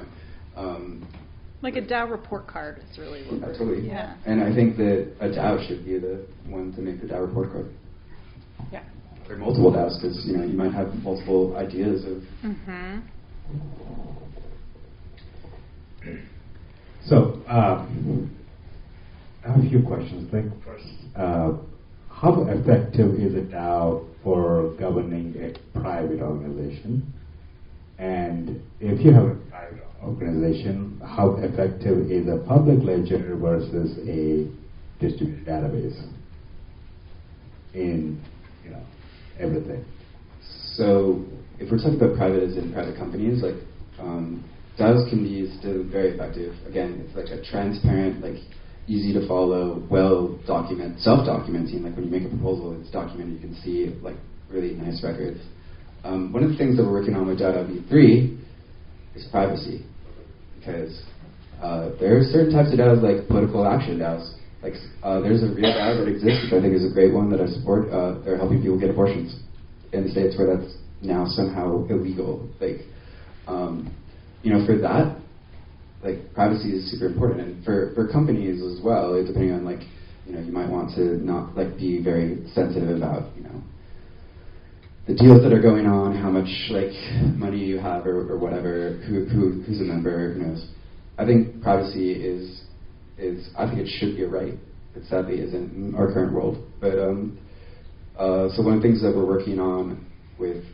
A DAO report card is really what we're totally. Yeah. And I think that a DAO should be the one to make the DAO report card. Yeah. Or multiple DAOs, because you might have multiple ideas of. Mm-hmm. So, I have a few questions. First, how effective is a DAO for governing a private organization? And if you have a private organization, how effective is a public ledger versus a distributed database in everything? So, if we're talking about private as in private companies, DAOs can be still very effective. Again, it's a transparent, easy to follow, self-documenting. When you make a proposal, it's documented. You can see really nice records. One of the things that we're working on with DAO V3 is privacy, because there are certain types of DAOs like political action DAOs. There's a real DAO that exists, which I think is a great one that I support. They're helping people get abortions in the states where that's now somehow illegal. For that, privacy is super important, and for companies as well. Depending on you might want to not be very sensitive about the deals that are going on, how much money you have or whatever, who's a member, who knows. I think privacy is I think it should be a right. It sadly isn't in our current world. But so one of the things that we're working on with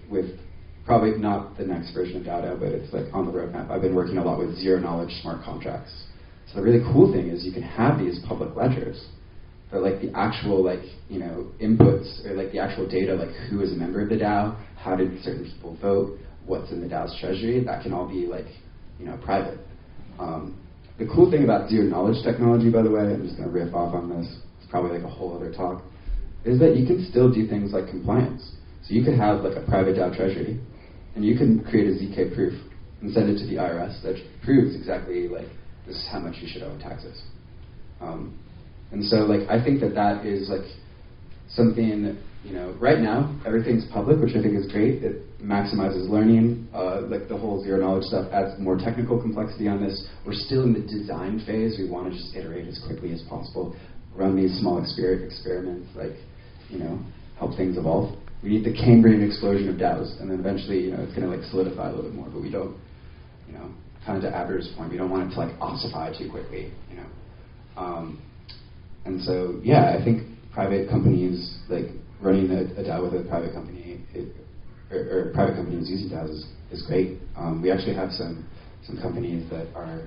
probably not the next version of DAO DAO, but it's like on the roadmap. I've been working a lot with zero knowledge smart contracts. So the really cool thing is you can have these public ledgers, but like the actual inputs or like the actual data, like who is a member of the DAO, how did certain people vote, what's in the DAO's treasury, that can all be like private. The cool thing about zero knowledge technology, by the way, I'm just going to riff off on this, it's probably like a whole other talk, is that you can still do things like compliance. So you could have like a private DAO treasury, and you can create a ZK proof and send it to the IRS that proves exactly like this is how much you should owe in taxes. And so like I think that is like something right now everything's public, which I think is great. It maximizes learning. Like the whole zero knowledge stuff adds more technical complexity on this. We're still in the design phase. We want to just iterate as quickly as possible, run these small experiments, like help things evolve. We need the Cambrian explosion of DAOs, and then eventually it's going to like solidify a little bit more. But we don't, kind of to Abder's point, we don't want it to like ossify too quickly. And so I think private companies like running a DAO with a private company, or private companies using DAOs is great. We actually have some companies that are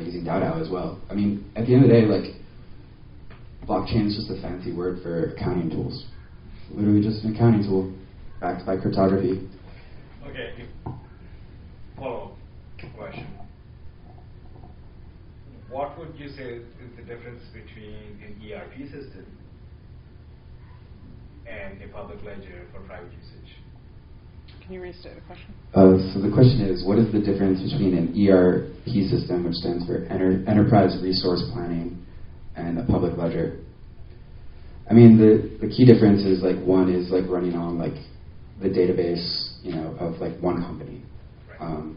using DAO DAO as well. I mean, at the end of the day, like blockchain is just a fancy word for accounting tools. It's literally just an accounting tool backed by cryptography. Okay. Follow-up question. What would you say is the difference between an ERP system and a public ledger for private usage? Can you restate the question? So the question is, what is the difference between an ERP system, which stands for Enterprise Resource Planning, and a public ledger? I mean, the key difference is like one is like running on like the database, of like one company. Right.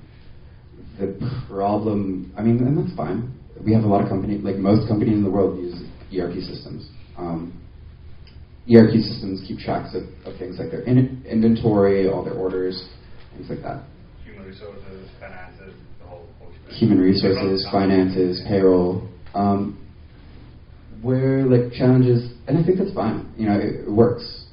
The problem, I mean, and that's fine. We have a lot of companies, like most companies in the world use ERP systems. ERP systems keep tracks of things like their inventory, all their orders, things like that. Human resources, finances, the whole Human resources, finances, payroll. Where like challenges, and I think that's fine. It works.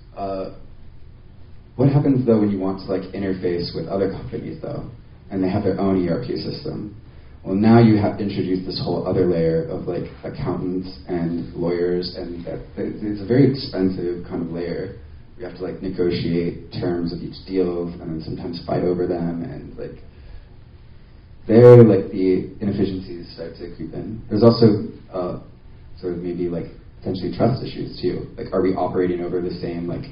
What happens though when you want to like interface with other companies though, and they have their own ERP system? Well, now you have introduced this whole other layer of like accountants and lawyers, and it's a very expensive kind of layer. You have to like negotiate terms of each deal, and then sometimes fight over them, and like there, like the inefficiencies start to creep in. There's also sort of maybe like potentially trust issues too. Like, are we operating over the same like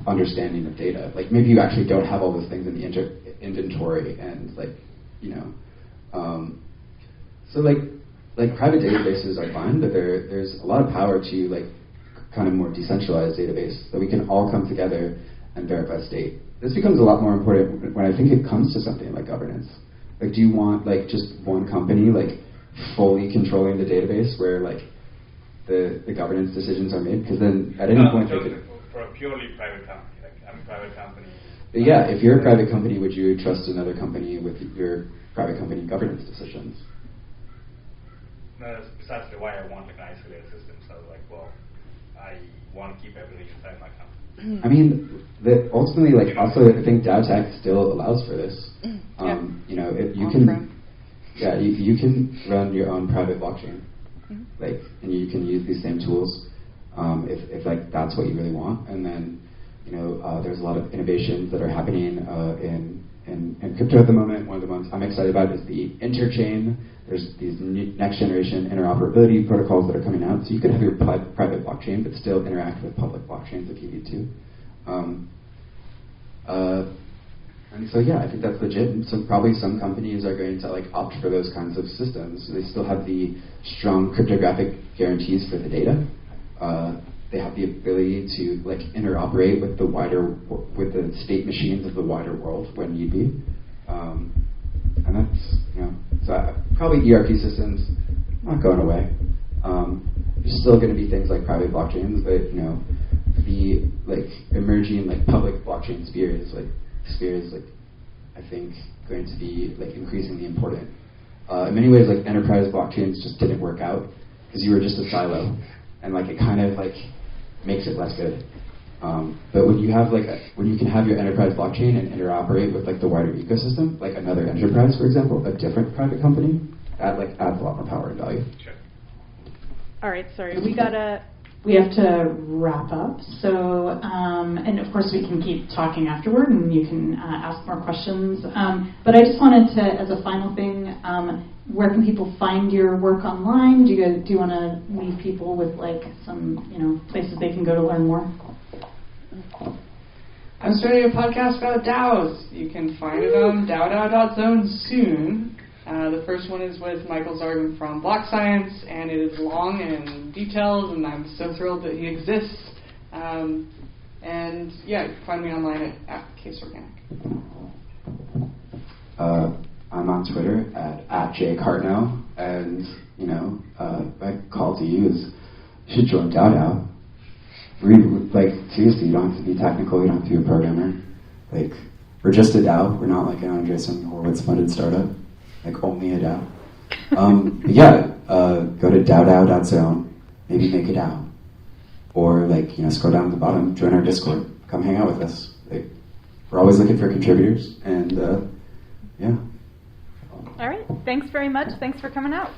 understanding of data? Like maybe you actually don't have all those things in the inventory, and like so like private databases are fine, but there's a lot of power to like kind of more decentralized database that we can all come together and verify state. This becomes a lot more important when I think it comes to something like governance. Like, do you want like just one company like fully controlling the database where like the governance decisions are made? Because then at any point they could, for a purely private company, like I'm a private company. Yeah, if you're a private company, would you trust another company with your private company governance decisions? No, that's precisely why I want like an isolated system. So like, well, I want to keep everything inside my company. I mean, ultimately, like, also, I think DAO Tech still allows for this. If you can, you can run your own private blockchain, like, and you can use these same tools, if like that's what you really want. And then, there's a lot of innovations that are happening in crypto at the moment. One of the ones I'm excited about is the interchain. There's these next generation interoperability protocols that are coming out. So you could have your private blockchain, but still interact with public blockchains if you need to. And so I think that's legit. And so probably some companies are going to like opt for those kinds of systems. So they still have the strong cryptographic guarantees for the data. They have the ability to like interoperate with the state machines of the wider world when need be. And that's, so probably ERP systems not going away. There's still going to be things like private blockchains, but the like emerging like public blockchain sphere is I think going to be like increasingly important. In many ways, like enterprise blockchains just didn't work out because you were just a silo, and like it kind of like makes it less good. But when you have when you can have your enterprise blockchain and interoperate with like the wider ecosystem, like another enterprise, for example, a different private company, adds a lot more power and value. Sure. All right, sorry, We have to wrap up. So, and of course we can keep talking afterward, and you can ask more questions. But I just wanted to, as a final thing, where can people find your work online? Do you want to leave people with like some places they can go to learn more? I'm starting a podcast about DAOs. You can find it on DAO-DAO.zone soon. The first one is with Michael Zargan from Block Science, and it is long and detailed, and I'm so thrilled that he exists. And yeah, you can find me online at Case Organic. I'm on Twitter at @jcartno, and my call to you is you should join DAO DAO. Seriously, you don't have to be technical, you don't have to be a programmer. Like, we're just a DAO. We're not like an Andreessen Horowitz funded startup. Like, only a DAO. But yeah, go to DAO-DAO.zone, maybe make a DAO. Or scroll down to the bottom, join our Discord, come hang out with us. Like, we're always looking for contributors, and yeah. All right, thanks very much. Thanks for coming out.